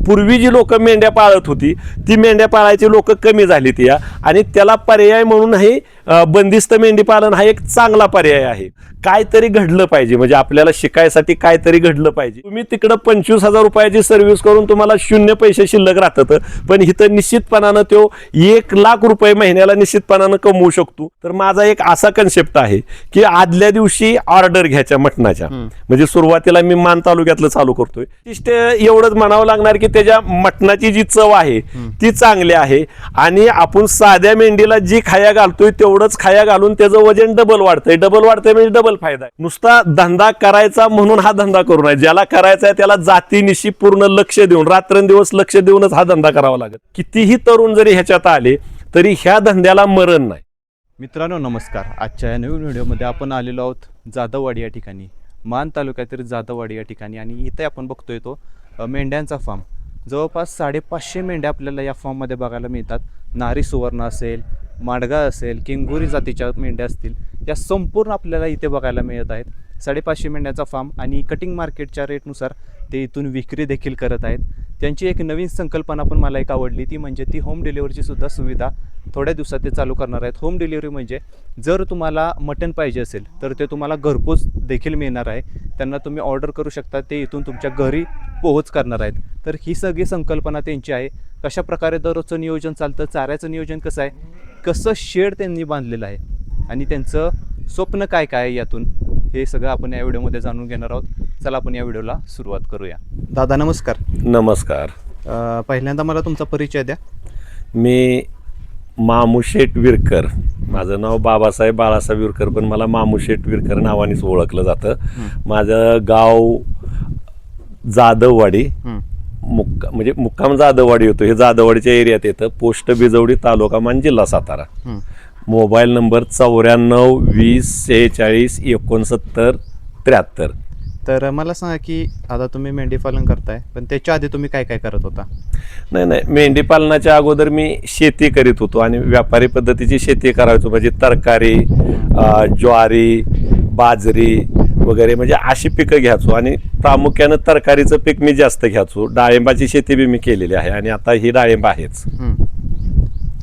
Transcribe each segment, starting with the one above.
पूर्वी जी लोक मेंढ्या पाळत होती ती मेंढ्या पाळायची लोक कमी झाली ती आणि त्याला पर्याय म्हणून हे बंदिस्त मेंढी पालन हा एक चांगला पर्याय आहे. काहीतरी घडलं पाहिजे, म्हणजे आपल्याला शिकायसाठी काहीतरी घडलं पाहिजे. तुम्ही तिकडं 25,000 रुपयाची सर्व्हिस करून तुम्हाला 0 पैसे शिल्लक राहतात, पण इथं निश्चितपणानं तो 1,00,000 रुपये महिन्याला निश्चितपणानं कमवू शकतो. तर माझा एक असा कन्सेप्ट आहे की आदल्या दिवशी ऑर्डर घ्यायच्या मटणाच्या, म्हणजे सुरुवातीला मी मान तालुक्यातलं चालू करतोय. एवढंच म्हणावं लागणार की त्याच्या मटणाची जी चव आहे ती चांगली आहे आणि आपण साध्या मेंढीला जी खाया घालतोय तेवढंच खाया घालून त्याचं वजन डबल वाढतंय म्हणजे डबल फायदा आहे. नुसता धंदा करायचा म्हणून हा धंदा करू नये. ज्याला करायचा आहे त्याला जातीनिशी पूर्ण लक्ष देऊन रात्रंदिवस लक्ष देऊनच हा धंदा करावा लागेल. कितीही तरुण जरी ह्याच्यात आले तरी ह्या धंद्याला मरण नाही. मित्रांनो नमस्कार. आजच्या या नवीन व्हिडिओमध्ये आपण आलेलो आहोत जाधववाडी या ठिकाणी, मान तालुक्यातील जाधववाडी या ठिकाणी. आणि इथे आपण बघतोय तो मेंढ्यांचा फार्म. जवळपास 550 मेंढ्या आपल्याला या फार्ममध्ये बघायला मिळतात. नारी सुवर्ण असेल, माडगा असेल, किंगोरी जातीच्या मेंढ्या असतील, या संपूर्ण आपल्याला इथे बघायला मिळत आहेत. 550 मेंढ्याचा फार्म आणि कटिंग मार्केटच्या रेटनुसार ते इथून विक्री देखील करत आहेत. त्यांची एक नवीन संकल्पना पण मला एक आवडली, ती म्हणजे ती होम डिलिव्हरीची सुद्धा सुविधा थोड्या दिवसात ते चालू करणार आहेत. होम डिलिव्हरी म्हणजे जर तुम्हाला मटण पाहिजे असेल तर ते तुम्हाला घरपोच देखील मिळणार आहे. त्यांना तुम्ही ऑर्डर करू शकता, ते इथून तुमच्या घरी पोहोच करणार आहेत. तर ही सगळी संकल्पना त्यांची आहे. कशा प्रकारे दररोजचं नियोजन चालतं, चाऱ्याचं नियोजन कसं आहे, कसं शेड त्यांनी बांधलेलं आहे आणि त्यांचं स्वप्न काय काय आहे यातून, हे सगळं आपण या व्हिडिओमध्ये जाणून घेणार आहोत. चला आपण या व्हिडिओला सुरुवात करूया. दादा नमस्कार. नमस्कार. पहिल्यांदा मला तुमचा परिचय द्या. मी मामूशेठ विरकर, माझं नाव बाबासाहेब बाळासाहेब विरकर, पण मला मामूशेठ विरकर नावानेच ओळखलं जातं. माझं गाव जाधववाडी, म्हणजे मुक्काम जाधववाडी होतो. हे जाधववाडीच्या एरियात येतं. पोस्ट बिजवडी, तालुका मान, जिल्हा सातारा. Mobile number 94 20 46 69 73. तर मला सांगा की आता तुम्ही मेंढी पालन करताय, पण त्याच्या आधी तुम्ही काय काय करत होता? नाही, मेंढी पालनाच्या अगोदर मी शेती करीत होतो आणि व्यापारी पद्धतीची शेती करायचो. म्हणजे तरकारी, ज्वारी, बाजरी वगैरे, म्हणजे अशी पिकं घ्यायचो आणि प्रामुख्यानं तरकारीचं पीक मी जास्त घ्यायचो. डाळिंबाची शेती बी मी केलेली आहे आणि आता ही डाळिंब आहेच.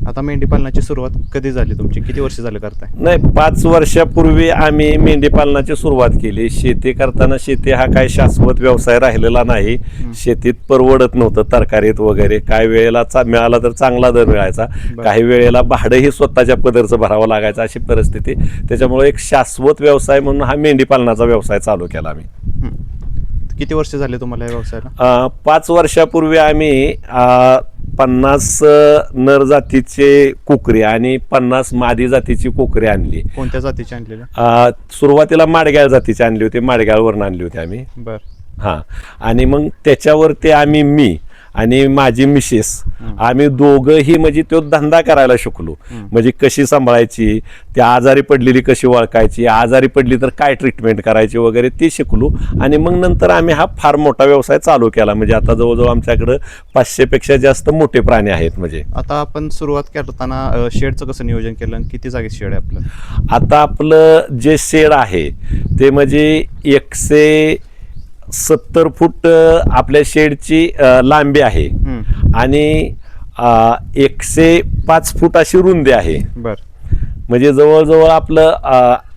आता मेंढी पालनाची सुरुवात कधी झाली तुमची? किती वर्ष झालं करताय? नाही, 5 वर्षापूर्वी आम्ही मेंढी पालनाची सुरुवात केली. शेती करताना शेती हा काय शाश्वत व्यवसाय राहिलेला नाही. शेतीत परवडत नव्हतं तरकारीत वगैरे. काही वेळेला मिळाला तर चांगला दर मिळायचा, काही वेळेला भाडंही स्वतःच्या पदरचं भरावं लागायचं, अशी परिस्थिती. त्याच्यामुळे एक शाश्वत व्यवसाय म्हणून हा मेंढी पालनाचा व्यवसाय चालू केला आम्ही. किती वर्ष झाले तुम्हाला या व्यवसायाला? 5 वर्षापूर्वी आम्ही 50 नर जातीचे कोकरे आणि 50 मादी जातीची कोकरे आणली. कोणत्या जातीची आणलेल्या? सुरुवातीला माडग्याळ जातीची आणली होती. माडग्याळवरून आणली होती आम्ही. हां. आणि मग त्याच्यावरती आम्ही, मी आणि माझी मिसेस, आम्ही दोघंही म्हणजे तो धंदा करायला शिकलो. म्हणजे कशी सांभाळायची, त्या आजारी पडलेली कशी ओळखायची, आजारी पडली तर काय ट्रीटमेंट करायची वगैरे ते शिकलो. आणि मग नंतर आम्ही हा फार मोठा व्यवसाय चालू केला. म्हणजे आता जवळजवळ आमच्याकडं 500 पेक्षा जास्त मोठे प्राणी आहेत. म्हणजे आता आपण सुरुवात करताना शेडचं कसं नियोजन केलं आणि किती जागेत शेड आहे आपलं? आता आपलं जे शेड आहे ते म्हणजे 170 फूट आपल्या शेडची लांबी आहे आणि 105 फूट अशी रुंदी आहे. म्हणजे जवळजवळ आपलं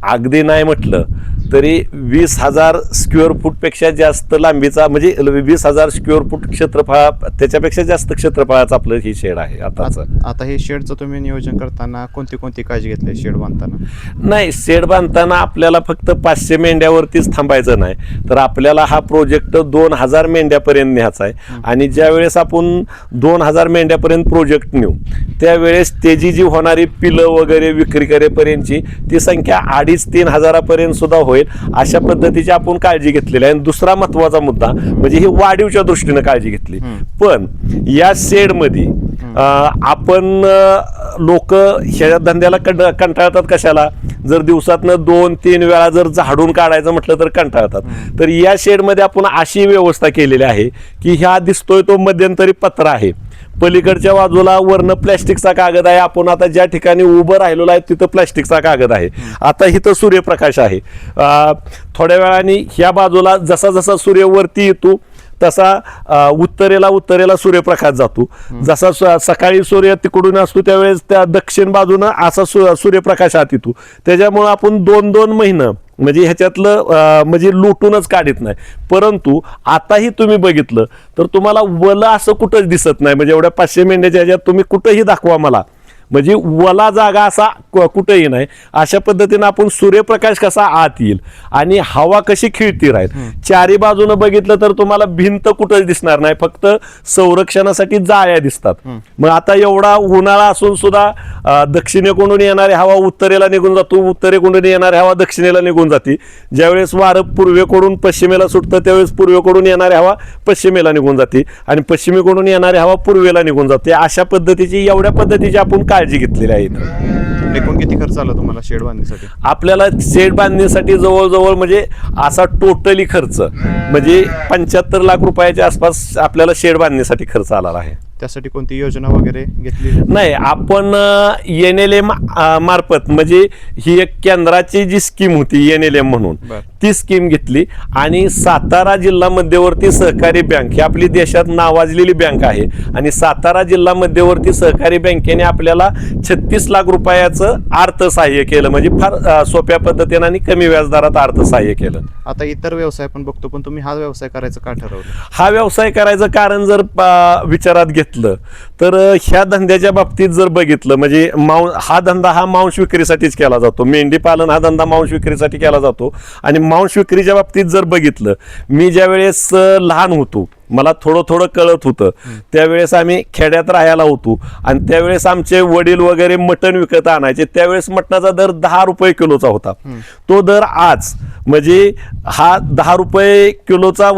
अगदी नाही म्हटलं तरी 20,000 स्क्वेअर फूट पेक्षा जास्त लांबीचा, म्हणजे 20,000 स्क्वेअर फूट क्षेत्रफळ, त्याच्यापेक्षा जास्त क्षेत्रफळाचं आपलं ही शेड आहे आताचं. आता हे शेडचं तुम्ही नियोजन करताना कोणती कोणती काळजी घेतली शेड बांधताना? नाही, शेड बांधताना आपल्याला फक्त 500 मेंढ्यावरतीच थांबायचं नाही, तर आपल्याला हा प्रोजेक्ट 2,000 मेंढ्यापर्यंत न्यायचा आहे. आणि ज्यावेळेस आपण 2,000 मेंढ्यापर्यंत प्रोजेक्ट नेऊ त्यावेळेस त्याची जी होणारी पिलं वगैरे विक्री करेपर्यंतची ती संख्या 2,500-3,000 हजारापर्यंत सुद्धा होईल, अशा पद्धतीची आपण काळजी घेतलेली आहे. आणि दुसरा महत्वाचा मुद्दा म्हणजे ही वाढीवच्या दृष्टीने काळजी घेतली. पण या शेडमध्ये आपण लोक ह्या धंद्याला कंटाळतात. कशाला? जर दिवसातनं 2-3 वेळा जर झाडून काढायचं म्हटलं तर कंटाळतात. तर या शेडमध्ये आपण अशी व्यवस्था केलेली आहे की ह्या दिसतोय तो मध्यंतरी पत्रा आहे, पलीकडच्या बाजूला वरनं प्लॅस्टिकचा कागद आहे. आपण आता ज्या ठिकाणी उभं राहिलेलो आहे तिथं प्लॅस्टिकचा कागद आहे. आता इथं सूर्यप्रकाश आहे. थोड्या वेळाने ह्या बाजूला जसा जसा सूर्य वरती येतो तसा उत्तरेला सूर्यप्रकाश जातो. जसा सकाळी सूर्य तिकडून असतो त्यावेळेस त्या दक्षिण बाजूनं असा सूर्यप्रकाश आत येतो. त्याच्यामुळं आपण 2-2 महिनं म्हणजे ह्याच्यातलं म्हणजे लुटूनच काढत नाही. परंतु आताही तुम्ही बघितलं तर तुम्हाला वला असं कुठंच दिसत नाही. म्हणजे एवढ्या 500 मेंढ्याच्या ह्याच्यात तुम्ही कुठंही दाखवा मला, म्हणजे वला जागा असा कुठेही नाही. अशा पद्धतीनं आपण सूर्यप्रकाश कसा आत येईल आणि हवा कशी खिळती राहील. चारी बाजूनं बघितलं तर तुम्हाला भिंत कुठंच दिसणार नाही, फक्त संरक्षणासाठी जाळ्या दिसतात. मग आता एवढा उन्हाळा असून सुद्धा दक्षिणेकडून येणारी हवा उत्तरेला निघून जातो, उत्तरेकडून येणारी हवा दक्षिणेला निघून जाते. ज्यावेळेस वारं पूर्वेकडून पश्चिमेला सुटतं त्यावेळेस पूर्वेकडून येणारी हवा पश्चिमेला निघून जाते आणि पश्चिमेकडून येणारी हवा पूर्वेला निघून जाते. अशा पद्धतीची एवढ्या पद्धतीची आपण काळजी घेतलेली आहे. एकूण किती खर्च आला तुम्हाला शेड बांधणीसाठी? आपल्याला शेड बांधणीसाठी जवळजवळ म्हणजे असा टोटली खर्च म्हणजे 75 लाख रुपयाच्या आसपास आपल्याला शेड बांधणीसाठी खर्च आला आहे. त्यासाठी कोणती योजना वगैरे घेतली नाही? आपण NLM मार्फत म्हणजे ही एक केंद्राची जी स्कीम होती NLM म्हणून ती स्कीम घेतली आणि सातारा जिल्हा मध्यवर्ती सहकारी बँक ही आपली देशात नावाजलेली बँक आहे आणि सातारा जिल्हा मध्यवर्ती सहकारी बँकेने आपल्याला 36 लाख रुपयाचं अर्थसहाय्य केलं. म्हणजे फार सोप्या पद्धतीने आणि कमी व्याजदरात अर्थसहाय्य केलं. आता इतर व्यवसाय पण बघतो, पण तुम्ही हा व्यवसाय करायचं का ठरवलं? हा व्यवसाय करायचं कारण जर विचारात घेतलं तर ह्या धंद्याच्या बाबतीत जर बघितलं म्हणजे हा धंदा हा मांस विक्रीसाठीच केला जातो. मेंढी पालन हा धंदा मांस विक्रीसाठी केला जातो आणि मांस विक्रीच्या बाबतीत जर बघितलं, मी ज्या वेळेस लहान होतो मला थोडं कळत होतं त्यावेळेस आम्ही खेड्यात राहायला होतो आणि त्यावेळेस आमचे वडील वगैरे मटण विकत आणायचे. त्यावेळेस मटणाचा दर 10 रुपये किलोचा होता. तो दर आज म्हणजे हा 10 रुपये किलोचा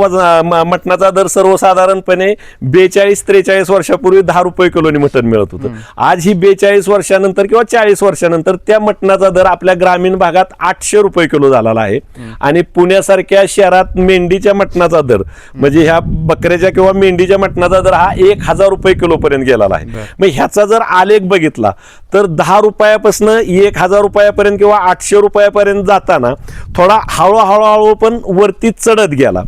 मटणाचा दर सर्वसाधारणपणे 42-43 वर्षापूर्वी 10 रुपये किलोनी मटण मिळत होतं. आज ही 42 वर्षानंतर किंवा 40 वर्षानंतर त्या मटणाचा दर आपल्या ग्रामीण भागात 800 रुपये किलो झालेला आहे आणि पुण्यासारख्या शहरात मेंढीच्या मटणाचा दर म्हणजे ह्या बकऱ्याच्या किंवा मेंढीच्या मटणाचा दर हा 1000 रुपये किलो पर्यंत गेलेला आहे. मग ह्याचा जर आलेख बघितला तर 10 रुपयापासून 1000 रुपयापर्यंत किंवा 800 रुपयापर्यंत जाताना थोडा हळूहळू पण वरती चढत गेला.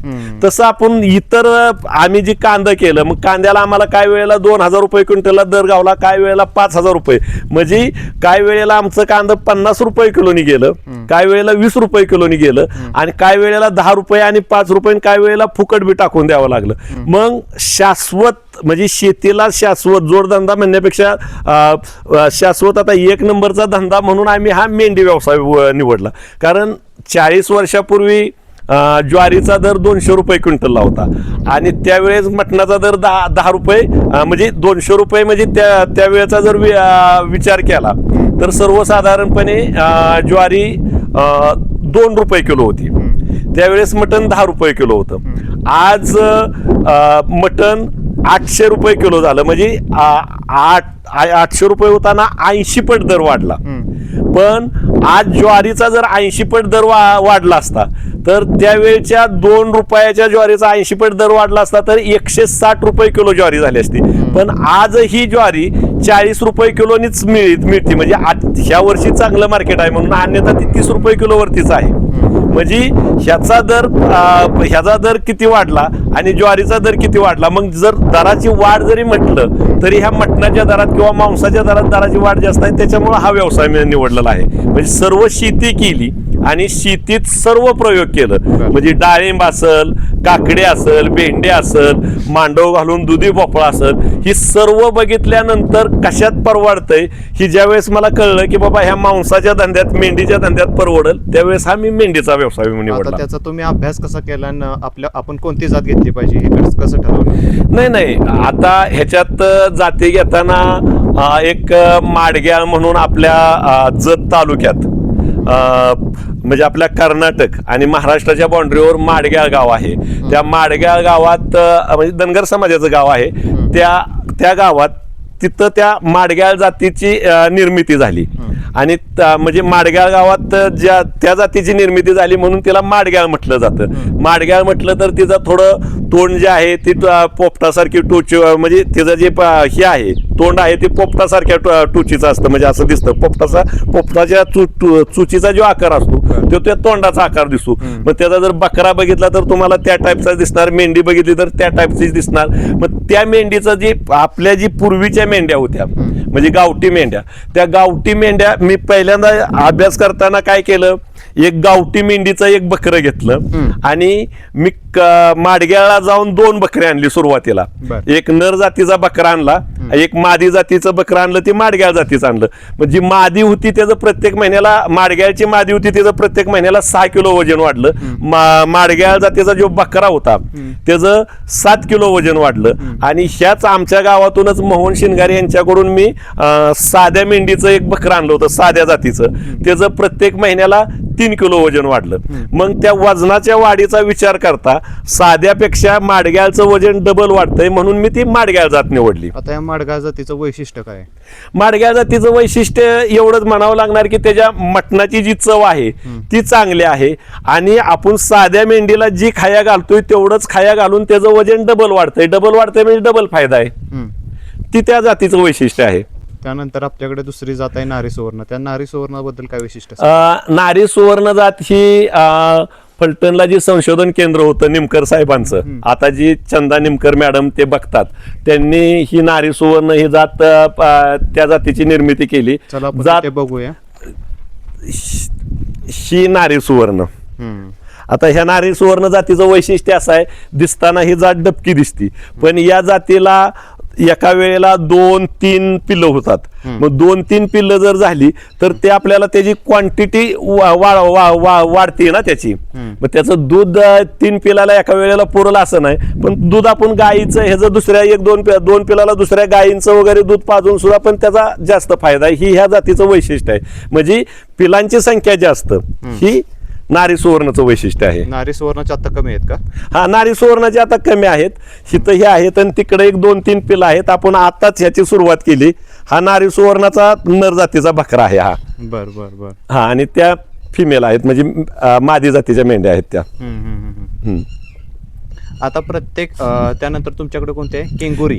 तसं आपण इतर आम्ही जी कांदा केलं मग कांद्याला आम्हाला काय वेळेला 2000 रुपये क्विंटलला दर गावला, काय वेळेला 5000 रुपये. म्हणजे काय वेळेला आमचं कांदा 50 रुपये किलोनी गेलं, काय वेळेला 20 रुपये किलोनी गेलं आणि काय वेळेला 10 रुपये आणि 5 रुपये काय वेळेला फुकट बी टाकून द्यावं लागलं. मग शाश्वत म्हणजे शेतीला शाश्वत जोडधंदा म्हणण्यापेक्षा शाश्वत आता 1 नंबरचा धंदा म्हणून आम्ही हा मेंढी व्यवसाय निवडला. कारण 40 वर्षापूर्वी ज्वारीचा दर 200 रुपये क्विंटलला होता आणि त्यावेळेस मटणाचा दर 10 रुपये म्हणजे 200 रुपये म्हणजे त्यावेळेचा जर विचार केला तर सर्वसाधारणपणे ज्वारी 2 रुपये किलो होती. त्यावेळेस मटण 10 रुपये किलो होतं. आज मटण 800 रुपये किलो झालं. म्हणजे 800 रुपये होताना 80 पट दर वाढला. पण आज ज्वारीचा जर 80 पट दर वाढला असता तर त्यावेळेच्या 2 रुपयाच्या ज्वारीचा 80 पट दर वाढला असता तर 160 रुपये किलो ज्वारी झाली असती. पण आज ही ज्वारी 40 रुपये किलोनीच मिळते. म्हणजे ह्या वर्षी चांगलं मार्केट आहे म्हणून, अन्यथा ती 30 रुपये किलो वरतीच आहे. म्हणजे ह्याचा दर किती वाढला आणि ज्वारीचा दर किती वाढला. मग जर दराची वाढ जरी म्हटलं तरी ह्या मटणाच्या दरात किंवा मांसाच्या दरात दराची वाढ जास्त आहे. त्याच्यामुळे हा व्यवसाय मी निवडलेला आहे. म्हणजे सर्व शेती केली आणि शेतीत सर्व प्रयोग केलं. म्हणजे डाळिंब असल, काकडे असल, भेंडे असल, मांडव घालून दुधी भोपळा असल, ही सर्व बघितल्यानंतर कशात परवडतंय ही ज्यावेळेस मला कळलं की बाबा ह्या मांसाच्या धंद्यात मेंढीच्या धंद्यात परवडल त्यावेळेस हा मी मेंढीचा व्यवसाय निवडला. त्याचा तुम्ही अभ्यास कसा केला आणि आपण कोणती जात घेतली पाहिजे हे कसं ठरवलं? नाही आता ह्याच्यात जाती घेताना एक माडग्याळ म्हणून आपल्या जत तालुक्यात म्हणजे आपल्या कर्नाटक आणि महाराष्ट्राच्या बाउंड्रीवर माडग्याळ गाव आहे. त्या माडग्याळ गावात म्हणजे धनगर समाजाचं गाव आहे. त्या गावात तिथं त्या माडग्याळ जातीची निर्मिती झाली आणि म्हणजे माडग्याळ गावात त्या जातीची निर्मिती झाली म्हणून तिला माडग्याळ म्हटलं जातं. माडग्याळ म्हटलं तर तिचं थोडं तोंड जे आहे ती पोपटासारखी टोच म्हणजे तिचं जे हे आहे तोंड आहे ते पोपटासारख्या टुचीचं असतं, म्हणजे असं दिसतं पोपटाच्या चुचीचा जो आकार असतो तो त्या तोंडाचा आकार दिसतो. मग त्याचा जर बकरा बघितला तर तुम्हाला त्या टाईपचा दिसणार, मेंढी बघितली तर त्या टाईपचीच दिसणार. मग त्या मेंढीचं जी आपल्या जी पूर्वीच्या मेंढ्या होत्या म्हणजे गावठी मेंढ्या, त्या गावठी मेंढ्या मी पहिल्यांदा अभ्यास करताना काय केलं, एक गावठी मेंढीचं एक बकरं घेतलं आणि मी माडग्याला जाऊन 2 बकरे आणली सुरुवातीला. एक नर जातीचा बकरा आणला, एक मादी जातीचं बकरं आणलं, ते माडग्याळ जातीचं आणलं. मग जी मादी होती त्याचं प्रत्येक महिन्याला, माडग्याळची मादी होती त्याचं प्रत्येक महिन्याला 6 किलो वजन वाढलं. माडग्याळ जातीचा जो बकरा होता त्याचं 7 किलो वजन वाढलं. आणि ह्याच आमच्या गावातूनच मोहन शिंगारे यांच्याकडून मी साध्या मेंढीचं एक बकरं आणलं होतं, साध्या जातीचं, त्याचं प्रत्येक महिन्याला 3 किलो वजन वाढलं. मग त्या वजनाच्या वाढीचा विचार करता साध्यापेक्षा माडग्याळचं वजन डबल वाढतंय म्हणून मी ती माडग्याळ जात निवडली. आता या माडग्याळ जातीचं वैशिष्ट्य काय? माडग्याळ जातीचं वैशिष्ट्य एवढंच म्हणावं लागणार की त्याच्या मटणाची जी चव आहे ती चांगली आहे आणि आपण साध्या मेंढीला जी खाया घालतोय तेवढंच खाया घालून त्याचं वजन डबल वाढतंय म्हणजे डबल फायदा आहे. ती त्या जातीचं वैशिष्ट्य आहे. त्यानंतर आपल्याकडे दुसरी जात आहे नारी सुवर्ण. त्या नारी सुवर्णाबद्दल काय वैशिष्ट्य? नारी सुवर्ण जात ही फलटणला जी संशोधन केंद्र होतं निमकर साहेबांचं, आता जी चंदा निमकर मॅडम ते बघतात, त्यांनी ही नारी सुवर्ण ही जात त्या जातीची निर्मिती केली. जात बघूया. ही नारी सुवर्ण. आता ह्या नारी सुवर्ण जातीचं वैशिष्ट्य असं आहे, दिसताना ही जात डबकी दिसती, पण या जातीला एका वेळेला 2-3 पिल्लं होतात. मग 2-3 पिल्लं जर झाली तर ते आपल्याला त्याची क्वांटिटी वाढते ना त्याची. मग त्याचं दूध 3 पिलाला एका वेळेला पुरलं असं नाही, पण दूध आपण गाईचं ह्याचं दुसऱ्या 1-2 पिलाला दुसऱ्या गायींचं वगैरे दूध पाजून सुद्धा पण त्याचा जास्त फायदा आहे. ही ह्या जातीचं वैशिष्ट्य आहे, म्हणजे पिलांची संख्या जास्त, ही नारी सुवर्णचं वैशिष्ट्य आहे. नारी सुवर्णाचे आता कमी आहेत का? हा, नारी सुवर्णाचे आता कमी आहेत, हिथं हे आहेत आणि तिकडे 1-2-3 पिलं आहेत. आपण आताच ह्याची सुरुवात केली. हा नारी सुवर्णाचा नर जातीचा बकरा आहे हा. बर. हा, आणि त्या फिमेल आहेत म्हणजे मादी जातीच्या मेंढ्या आहेत त्या. आता प्रत्येक त्यानंतर तुमच्याकडे कोणते आहे?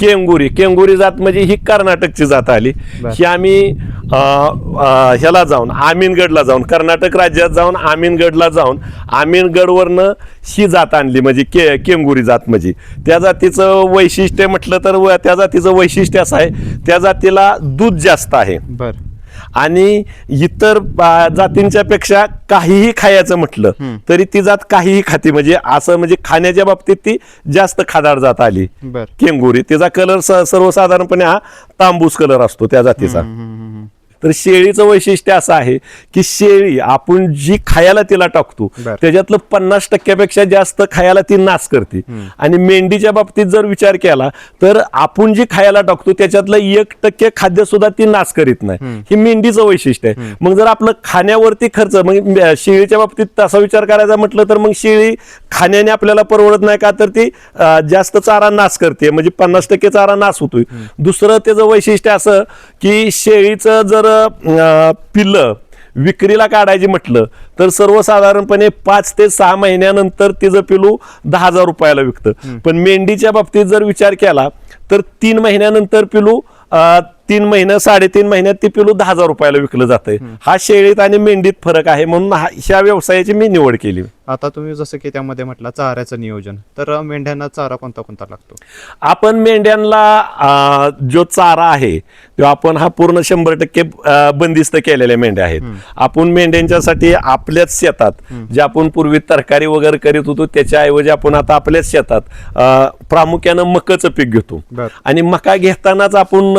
केंगुरी जात म्हणजे ही कर्नाटकची जात आली. ही आम्ही ह्याला जाऊन आमीनगडला जाऊन कर्नाटक राज्यात जाऊन आमीनगडला जाऊन आमीनगडवरनं ही जात आणली, म्हणजे केंगुरी जात. म्हणजे त्या जातीचं वैशिष्ट्य म्हटलं तर त्या जातीचं वैशिष्ट्य असं आहे, त्या जातीला दूध जास्त आहे. आणि इतर जातींच्या पेक्षा काहीही खायचं म्हटलं तरी ती जात काहीही खाते, म्हणजे असं म्हणजे खाण्याच्या बाबतीत ती जास्त खादाड जात आली केंगुरी. तिचा कलर सर्वसाधारणपणे हा तांबूस कलर असतो त्या जातीचा. तर शेळीचं वैशिष्ट्य असं आहे की शेळी आपण जी खायला तिला टाकतो त्याच्यातलं 50% जास्त खायला ती नाश करते. आणि मेंढीच्या बाबतीत जर विचार केला तर आपण जी खायला टाकतो त्याच्यातलं 1% खाद्य सुद्धा ती नाश करीत नाही. ही मेंढीचं वैशिष्ट्य आहे. मग जर आपलं खाण्यावरती खर्च, मग शेळीच्या बाबतीत तसा विचार करायचा म्हटलं तर मग शेळी खाण्याने आपल्याला परवडत नाही, का तर ती जास्त चारा नाश करते, म्हणजे 50% चारा नाश होतोय. दुसरं त्याचं वैशिष्ट्य असं की शेळीचं जर पिल्लं विक्रीला काढायची म्हटलं तर सर्वसाधारणपणे 5 ते 6 महिन्यानंतर तिचं पिलू 10,000 रुपयाला विकतं. पण मेंढीच्या बाबतीत जर विचार केला तर 3 महिन्यानंतर पिलू 3 महिने 3.5 महिन्यात ती पिलू 10,000 रुपयाला विकलं जातंय. हा शेळीत आणि मेंढीत फरक आहे, म्हणून ह्या व्यवसायाची मी निवड केली. आता तुम्ही जसं की त्यामध्ये म्हटलं चाऱ्याचं नियोजन, तर मेंढ्यांना चारा कोणता लागतो? आपण मेंढ्यांना जो चारा आहे तो आपण हा पूर्ण 100% बंदिस्त केलेल्या मेंढ्या आहेत. आपण मेंढ्यांच्यासाठी आपल्याच शेतात जे आपण पूर्वी तरकारी वगैरे करीत होतो त्याच्याऐवजी आपण आता आपल्याच शेतात प्रामुख्यानं मकाचं पीक घेतो. आणि मका घेतानाच आपण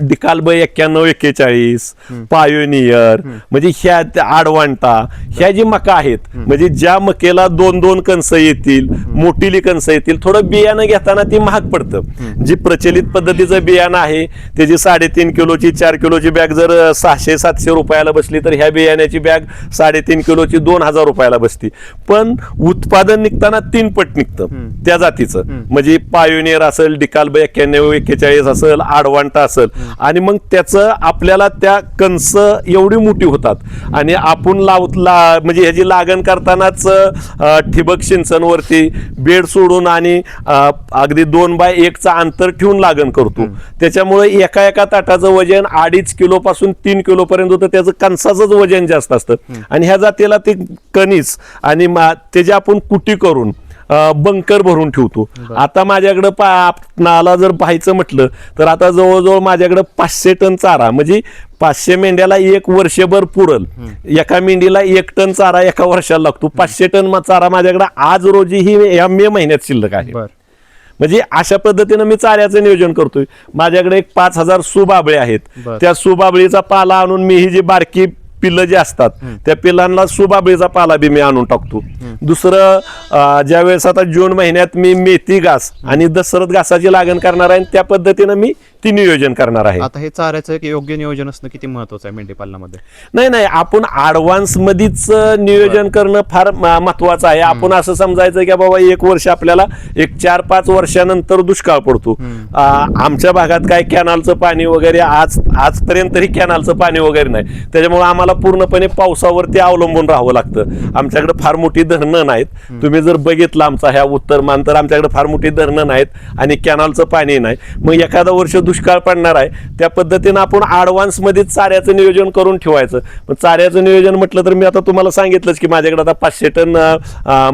डिकाल्ब 91-41 पायोनियर म्हणजे ह्या आडवांटा ह्या जी मका आहेत, म्हणजे ज्या मकेला 2-2 कणसं येतील, मोठीली कणसं येतील, थोडं बियाणं घेताना ती महाग पडतं. जी प्रचलित पद्धतीचं बियाणं आहे त्याची 3.5 किलोची 4 किलोची बॅग जर 600-700 रुपयाला बसली तर ह्या बियाण्याची बॅग 3.5 किलोची 2,000 रुपयाला बसती. पण उत्पादन निघताना 3 पट निघतं त्या जातीचं, म्हणजे पायोनियर असेल, डिकाल्ब 91-41 असेल, आडवांटा असेल. आणि मग त्याचं आपल्याला त्या कणसं एवढी मोठी होतात आणि आपण म्हणजे ह्याची लागण करताना करतानाच ठिबक सिंचनवरती बेड सोडून आणि अगदी 2x1 अंतर ठेवून लागण करतो. त्याच्यामुळे एका एका ताटाचं वजन 2.5 किलो पासून 3 किलो पर्यंत होतं. त्याचं कणसाचं वजन जास्त असतं आणि ह्या जातीला ते कणीस आणि त्याची आपण कुटी करून बंकर भरून ठेवतो. आता माझ्याकडं आपणाला जर पाहायचं म्हटलं तर आता जवळजवळ माझ्याकडं 500 टन चारा, म्हणजे 500 मेंढ्याला 1 वर्षभर पुरल. एका मेंढीला 1 टन चारा एका वर्षाला लागतो. 500 टन चारा माझ्याकडे आज रोजी ही या मे महिन्यात शिल्लक आहे. म्हणजे अशा पद्धतीनं मी चाऱ्याचं नियोजन करतोय. माझ्याकडे एक 5000 सुबाबळे आहेत. त्या सुबाबळीचा पाला आणून मी ही जी बारकी पिल्लं जे असतात त्या पिल्लांना सुबाबळीचा पाला बी मी आणून टाकतो. दुसरं ज्या वेळेस आता जून महिन्यात मी मेथी घास आणि दशरथ घासाची लागण करणार आहे, त्या पद्धतीनं मी ती नियोजन करणार आहे. आता हे चाऱ्याचं एक योग्य नियोजन असणं किती महत्वाचं आहे मेंढीपालनामध्ये? नाही, आपण ऍडव्हान्स मध्येच नियोजन करणं फार महत्वाचं आहे. आपण असं समजायचं की बाबा 1 वर्ष आपल्याला एक 4-5 वर्षानंतर दुष्काळ पडतो. आमच्या भागात काय कॅनलचं पाणी वगैरे आजपर्यंत तरी कॅनलचं पाणी वगैरे नाही. त्याच्यामुळे आम्हाला पूर्णपणे पावसावरती अवलंबून राहावं लागतं. आमच्याकडे फार मोठी धरणं नाहीत. तुम्ही जर बघितलं आमचा ह्या उत्तरमान तर आमच्याकडे फार मोठी धरणं नाहीत आणि कॅनलचं पाणी नाही. मग एखादा वर्ष दुष्काळ पडणार आहे, त्या पद्धतीनं आपण ऍडव्हान्स मध्ये चाऱ्याचं नियोजन करून ठेवायचं. मग चाऱ्याचं नियोजन म्हटलं तर मी आता तुम्हाला सांगितलंच की माझ्याकडे आता 500 टन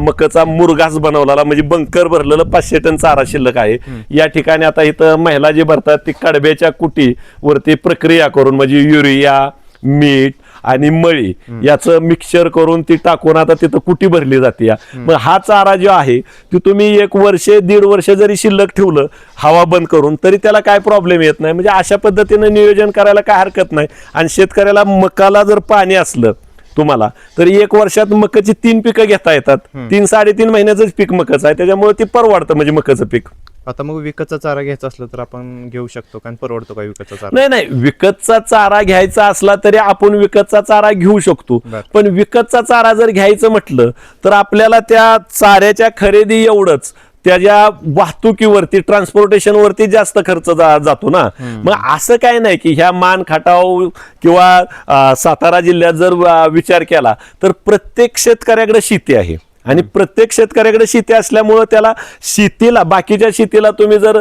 मकाचा मुरघास बनवलेला, म्हणजे बंकर भरलेलं 500 टन चारा शिल्लक आहे. या ठिकाणी आता इथं महिला जे भरतात ती कडब्याच्या कुटी वरती प्रक्रिया करून, म्हणजे युरिया, मीठ आणि मळी याचं मिक्सचर करून ती टाकून आता तिथं कुटी भरली जाते. मग हा चारा जो आहे तो तुम्ही 1 वर्ष 1.5 वर्ष जरी शिल्लक ठेवलं हवा बंद करून तरी त्याला काय प्रॉब्लेम येत नाही. म्हणजे अशा पद्धतीनं नियोजन करायला काय हरकत नाही. आणि शेतकऱ्याला मकाला जर पाणी असलं तुम्हाला तर 1 वर्षात मकाची 3 पिकं घेता येतात. 3-3.5 महिन्याचंच पीक मकाचं आहे, त्याच्यामुळे ती परवडतं म्हणजे मकाचं पीक. आता मग विकतचा चारा घ्यायचा असला तर आपण घेऊ शकतो का? परवडतो का विकतचा चारा? नाही, विकतचा चारा घ्यायचा असला तरी आपण विकतचा चारा घेऊ शकतो. पण विकतचा चारा जर घ्यायचं म्हटलं तर आपल्याला त्या चाऱ्याच्या खरेदी एवढंच त्याच्या वाहतुकीवरती, ट्रान्सपोर्टेशनवरती जास्त खर्च जातो ना. मग असं काय नाही की ह्या मान खटाव किंवा सातारा जिल्ह्यात जर विचार केला तर प्रत्येक शेतकऱ्याकडे शेती आहे आणि प्रत्येक शेतकऱ्याकडे शेती असल्यामुळं त्याला शेतीला, बाकीच्या शेतीला तुम्ही जर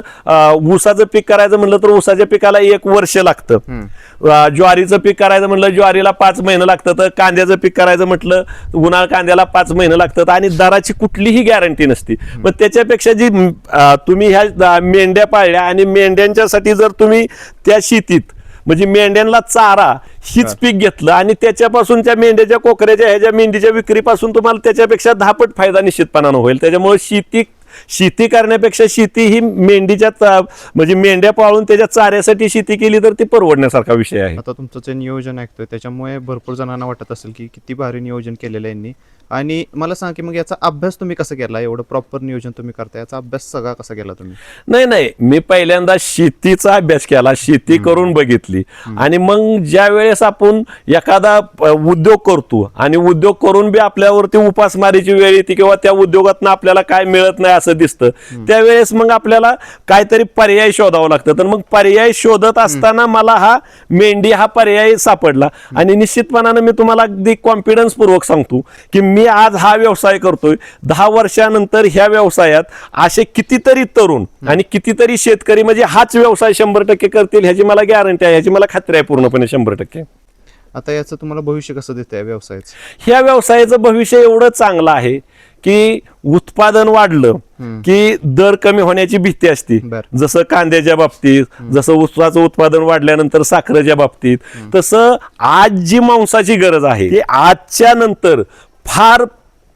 ऊसाचं पीक करायचं म्हटलं तर ऊसाच्या पिकाला 1 वर्ष लागतं. ज्वारीचं पीक करायचं म्हटलं ज्वारीला 5 महिने लागतं. तर कांद्याचं पीक करायचं म्हटलं उन्हाळ कांद्याला 5 महिने लागतात आणि दराची कुठलीही गॅरंटी नसते. मग त्याच्यापेक्षा जी तुम्ही ह्या मेंढ्या पाळल्या आणि मेंढ्यांच्यासाठी जर तुम्ही त्या शेतीत म्हणजे मेंढ्यांना चारा हीच पीक घेतलं आणि त्याच्यापासून त्या मेंढ्याच्या कोकऱ्याच्या ह्याच्या मेंढीच्या विक्रीपासून तुम्हाला त्याच्यापेक्षा 10 पट फायदा निश्चितपणानं होईल. त्याच्यामुळे शेती करण्यापेक्षा शेती ही मेंढीच्या म्हणजे मेंढ्या पाळून त्याच्या चाऱ्यासाठी शेती केली तर ती परवडण्यासारखा विषय आहे. आता तुमचं जे नियोजन ऐकतोय त्याच्यामुळे भरपूर जणांना वाटत असेल की किती भारी नियोजन केलेलं आहे यांनी. आणि मला सांग की मग याचा अभ्यास तुम्ही कसा केला? एवढं प्रॉपर नियोजन तुम्ही करता, याचा अभ्यास सगळा कसा केला तुम्ही? नाही, मी पहिल्यांदा शेतीचा अभ्यास केला, शेती करून बघितली आणि मग ज्या वेळेस आपण एखादा उद्योग करतो आणि उद्योग करून बी आपल्यावरती उपासमारीची वेळ येते किंवा त्या उद्योगातनं आपल्याला काय मिळत नाही असं दिसतं, त्यावेळेस मग आपल्याला काहीतरी पर्याय शोधावं लागतं. तर मग पर्याय शोधत असताना मला हा मेंढी हा पर्याय सापडला आणि निश्चितपणानं मी तुम्हाला अगदी कॉन्फिडन्स पूर्वक सांगतो की मी आज हा व्यवसाय करतोय. 10 वर्षानंतर ह्या व्यवसायात असे कितीतरी तरुण आणि कितीतरी शेतकरी म्हणजे हाच व्यवसाय 100% करतील ह्याची मला गॅरंटी आहे, ह्याची मला खात्री आहे पूर्णपणे 100%. आता याचं तुम्हाला भविष्य कसं दिसतंय व्यवसायाचं? ह्या व्यवसायाचं भविष्य एवढं चांगलं आहे की उत्पादन वाढलं की दर कमी होण्याची भीती असते. जसं कांद्याच्या बाबतीत, जसं ऊसाचं उत्पादन वाढल्यानंतर साखरेच्या बाबतीत, तसं आज जी मांसाची गरज आहे ती आजच्या नंतर फार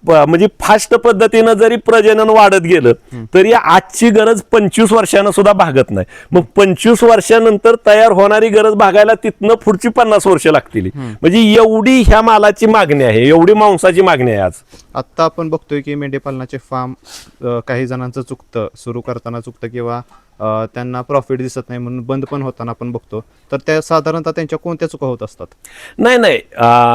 म्हणजे फास्ट पद्धतीनं जरी प्रजनन वाढत गेलं तरी आजची गरज 25 वर्षांना सुद्धा भागत नाही. मग 25 वर्षानंतर तयार होणारी गरज भागायला तिथनं पुढची 50 वर्ष लागतील. म्हणजे एवढी ह्या मालाची मागणी आहे, एवढी मांसाची मागणी आहे आज. आता आपण बघतोय की मेंढीपालनाचे फार्म काही जणांचं चुकतं, सुरू करताना चुकतं किंवा त्यांना प्रॉफिट दिसत नाही म्हणून बंद पण होताना आपण बघतो. तर त्या साधारणतः त्यांच्या कोणत्या चुका होत असतात? नाही,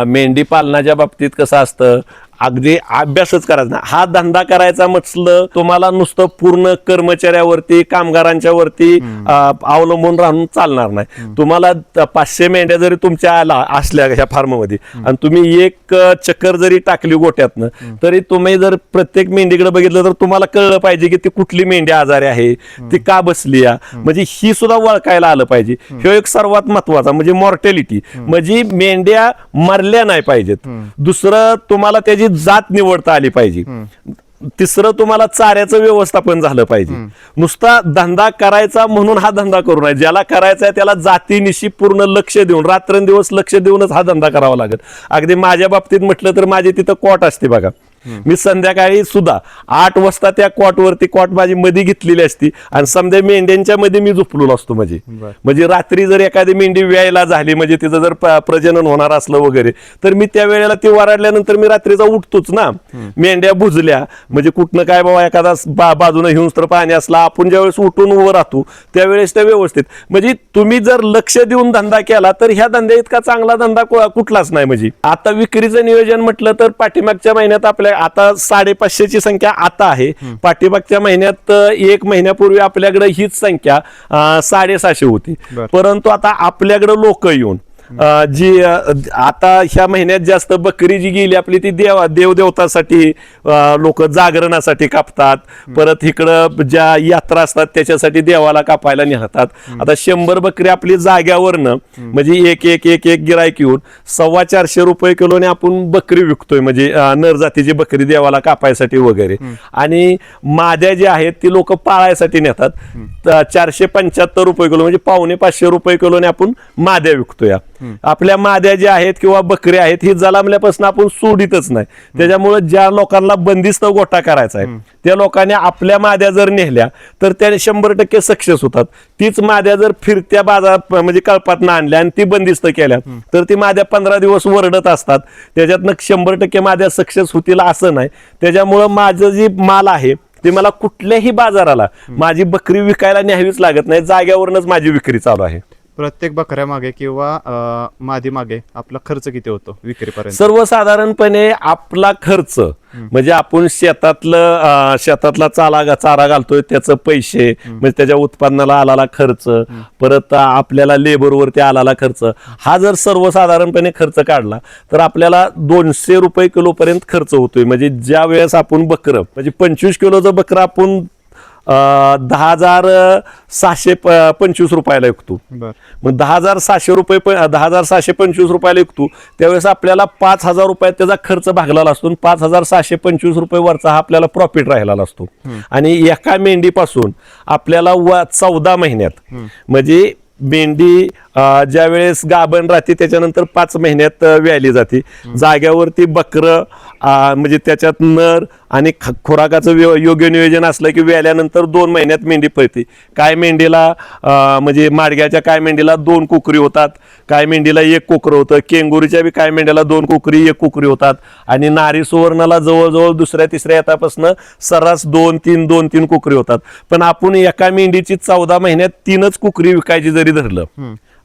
मेंढी पालनाच्या बाबतीत कसं असतं, अगदी अभ्यासच करायचा नाही. हा धंदा करायचा म्हटलं तुम्हाला नुसतं पूर्ण कर्मचाऱ्यावरती कामगारांच्या वरती अवलंबून राहून चालणार नाही. तुम्हाला 500 मेंढ्या जरी तुमच्या असल्या ह्या फार्ममध्ये आणि तुम्ही एक चक्कर जरी टाकली गोट्यातनं, तरी तुम्ही जर प्रत्येक मेंढीकडे बघितलं तर तुम्हाला कळलं पाहिजे की ती कुठली मेंढी आजारी आहे, ती का बसली आहे, म्हणजे ही सुद्धा ओळखायला आलं पाहिजे. हे एक सर्वात महत्वाचा म्हणजे मॉर्टॅलिटी, म्हणजे मेंढ्या मरल्या नाही पाहिजेत. दुसरं तुम्हाला त्याची जात निवडता आली पाहिजे. तिसरं तुम्हाला चाऱ्याचं व्यवस्थापन झालं पाहिजे. नुसता धंदा करायचा म्हणून हा धंदा करू नये. ज्याला करायचा आहे त्याला जातीनिशी पूर्ण लक्ष देऊन रात्रंदिवस लक्ष देऊनच हा धंदा करावा लागेल. अगदी माझ्या बाबतीत म्हटलं तर माझी तिथं कॉट असते बघा. मी संध्याकाळी सुद्धा 8 वाजता त्या कॉटवरती कॉट माझी मध्ये घेतलेली असती आणि समजा मेंढ्यांच्या मध्ये मी झोपलेलो असतो. म्हणजे रात्री जर एखादी मेंढी व्यायला झाली, म्हणजे तिचं जर प्रजनन होणार असलं वगैरे, तर मी त्या वेळेला ती वराडल्यानंतर मी रात्रीचा उठतोच ना. मेंढ्या बुजल्या म्हणजे कुठनं काय बाबा एखादा बाजूने हिंस्त्र पाणी असला, आपण ज्यावेळेस उठून उभं राहतो त्यावेळेस त्या व्यवस्थित, म्हणजे तुम्ही जर लक्ष देऊन धंदा केला तर ह्या धंद्या इतका चांगला धंदा कुठलाच नाही. म्हणजे आता विक्रीचं नियोजन म्हटलं तर पाठीमागच्या महिन्यात आपल्या आता 550ची संख्या आता आहे. पाठीमागच्या महिन्यात 1 महिन्यापूर्वी आपल्याकडे हीच संख्या 750 होती. परंतु आता आपल्याकडे लोक येऊन जी आता ह्या महिन्यात जास्त बकरी जी गेली आपली ती देवदेवतासाठी लोक जागरणासाठी कापतात. परत इकडं ज्या यात्रा असतात त्याच्यासाठी देवाला कापायला नेतात. आता 100 बकरी आपली जाग्यावरनं म्हणजे एक गिरायक येऊन 450 रुपये किलोने आपण बकरी विकतोय. म्हणजे नर जातीची बकरी देवाला कापायसाठी वगैरे. आणि माद्या जी आहेत ती लोक पाळायसाठी नेतात. 475 रुपये किलो म्हणजे 450 रुपये किलोने आपण माद्या विकतोय. आपल्या माद्या ज्या आहेत किंवा बकऱ्या आहेत ही जलामल्यापासून आपण सोडितच नाही. त्याच्यामुळे ज्या लोकांना बंदिस्त गोठा करायचा आहे त्या लोकांनी आपल्या माद्या जर नेल्या तर त्याने 100% सक्सेस होतात. तीच माद्या जर फिरत्या बाजार म्हणजे कळपात आणल्या आणि ती बंदिस्त केल्या तर ती माद्या 15 दिवस वरडत असतात. त्याच्यातनं 100% माद्या सक्सेस होतील असं नाही. त्याच्यामुळं माझं जी माल आहे ते मला कुठल्याही बाजाराला माझी बकरी विकायला न्यावीच लागत नाही. जाग्यावरूनच माझी विक्री चालू आहे. प्रत्येक बकऱ्या मागे किंवा मादी मागे आपला खर्च किती होतो विक्रीपर्यंत? सर्वसाधारणपणे आपला खर्च म्हणजे आपण शेतातला चारा घालतोय त्याचं पैसे, म्हणजे त्याच्या उत्पन्नाला आलेला खर्च, परत आपल्याला लेबरवरती आलेला खर्च, हा जर सर्वसाधारणपणे खर्च काढला तर आपल्याला 200 रुपये किलो पर्यंत खर्च होतोय. म्हणजे ज्या वेळेस आपण बकरं म्हणजे 25 किलोचं बकरं आपण 10,725 रुपयाला विकतो. मग 10,700 रुपये 10,725 रुपयाला विकतो त्यावेळेस आपल्याला 5,000 रुपयात त्याचा खर्च भागलेला असतो. 5,725 रुपये वरचा हा आपल्याला प्रॉफिट राहिलेला असतो. आणि एका मेंढीपासून आपल्याला 14 महिन्यात म्हणजे मेंढी ज्या वेळेस गाभण राहते त्याच्यानंतर 5 महिन्यात व्याली जाते. जाग्यावरती बकरं म्हणजे त्याच्यात नर आणि खुराकाचं योग्य नियोजन असलं की व्याल्यानंतर 2 महिन्यात मेंढी पळते. काय मेंढीला म्हणजे माडग्याच्या काय मेंढीला 2 कुकरी होतात, काय मेंढीला 1 कुकरं होतं. केंगुरीच्या बी काय मेंढ्याला 2 कुकरी 1 कुकरी होतात. आणि नारी सुवर्णाला जवळजवळ दुसऱ्या तिसऱ्या येतापासून सर्रास 2-3 कुकरी होतात. पण आपण एका मेंढीची 14 महिन्यात 3च कुकरी विकायची जरी धरलं,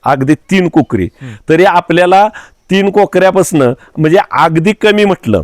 अगदी 3 कुकरी, तरी आपल्याला 3 कोकऱ्यापासून म्हणजे अगदी कमी म्हटलं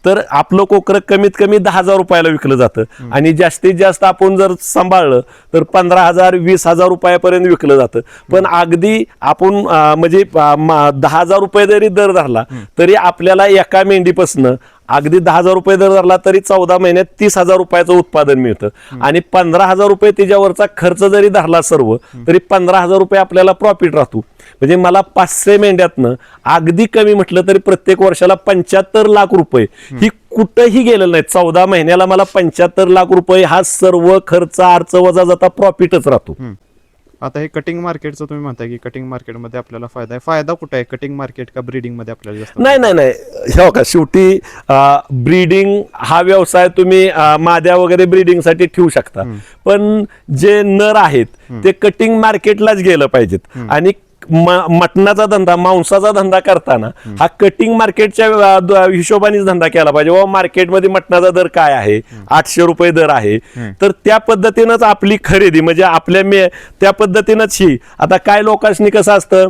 तर आपलं कोकरं कमीत कमी 10,000 रुपयाला विकलं जातं. आणि जास्तीत जास्त आपण जर सांभाळलं तर 15,000 20,000 रुपयापर्यंत विकलं जातं. पण अगदी आपण म्हणजे 10,000 रुपये जरी दर धरला तरी आपल्याला एका मेंढीपासून अगदी 10,000 रुपये दर धरला तरी 14 महिन्यात 30,000 रुपयाचं उत्पादन मिळतं. आणि 15,000 रुपये त्याच्यावरचा खर्च जरी धरला सर्व तरी 15,000 रुपये आपल्याला प्रॉफिट राहतो. म्हणजे मला 500 मेंढ्यातनं अगदी कमी म्हटलं तरी प्रत्येक वर्षाला 75 लाख रुपये ही कुठंही गेलेलं नाही. 14 महिन्याला मला 75 लाख रुपये हा सर्व खर्च अर्थ वजा जाता प्रॉफिटच राहतो. आता हे कटिंग मार्केटचं तुम्ही म्हणताय की कटिंग मार्केटमध्ये आपल्याला फायदा आहे. फायदा कुठे आहे, कटिंग मार्केट का ब्रीडिंग मध्ये आपल्याला जास्त? नाही हे का शेवटी ब्रीडिंग हा व्यवसाय तुम्ही माद्या वगैरे ब्रीडिंगसाठी ठेवू शकता. पण जे नर आहेत ते कटिंग मार्केटलाच गेलं पाहिजेत. आणि मटणाचा धंदा, मांसाचा धंदा करताना हा कटिंग मार्केटच्या हिशोबानेच धंदा केला पाहिजे. बाबा मार्केटमध्ये मटणाचा दर काय आहे, 800 रुपये दर आहे, तर त्या पद्धतीनंच आपली खरेदी म्हणजे आपल्या त्या पद्धतीनंच ही. आता काय लोकांनी कसं असतं,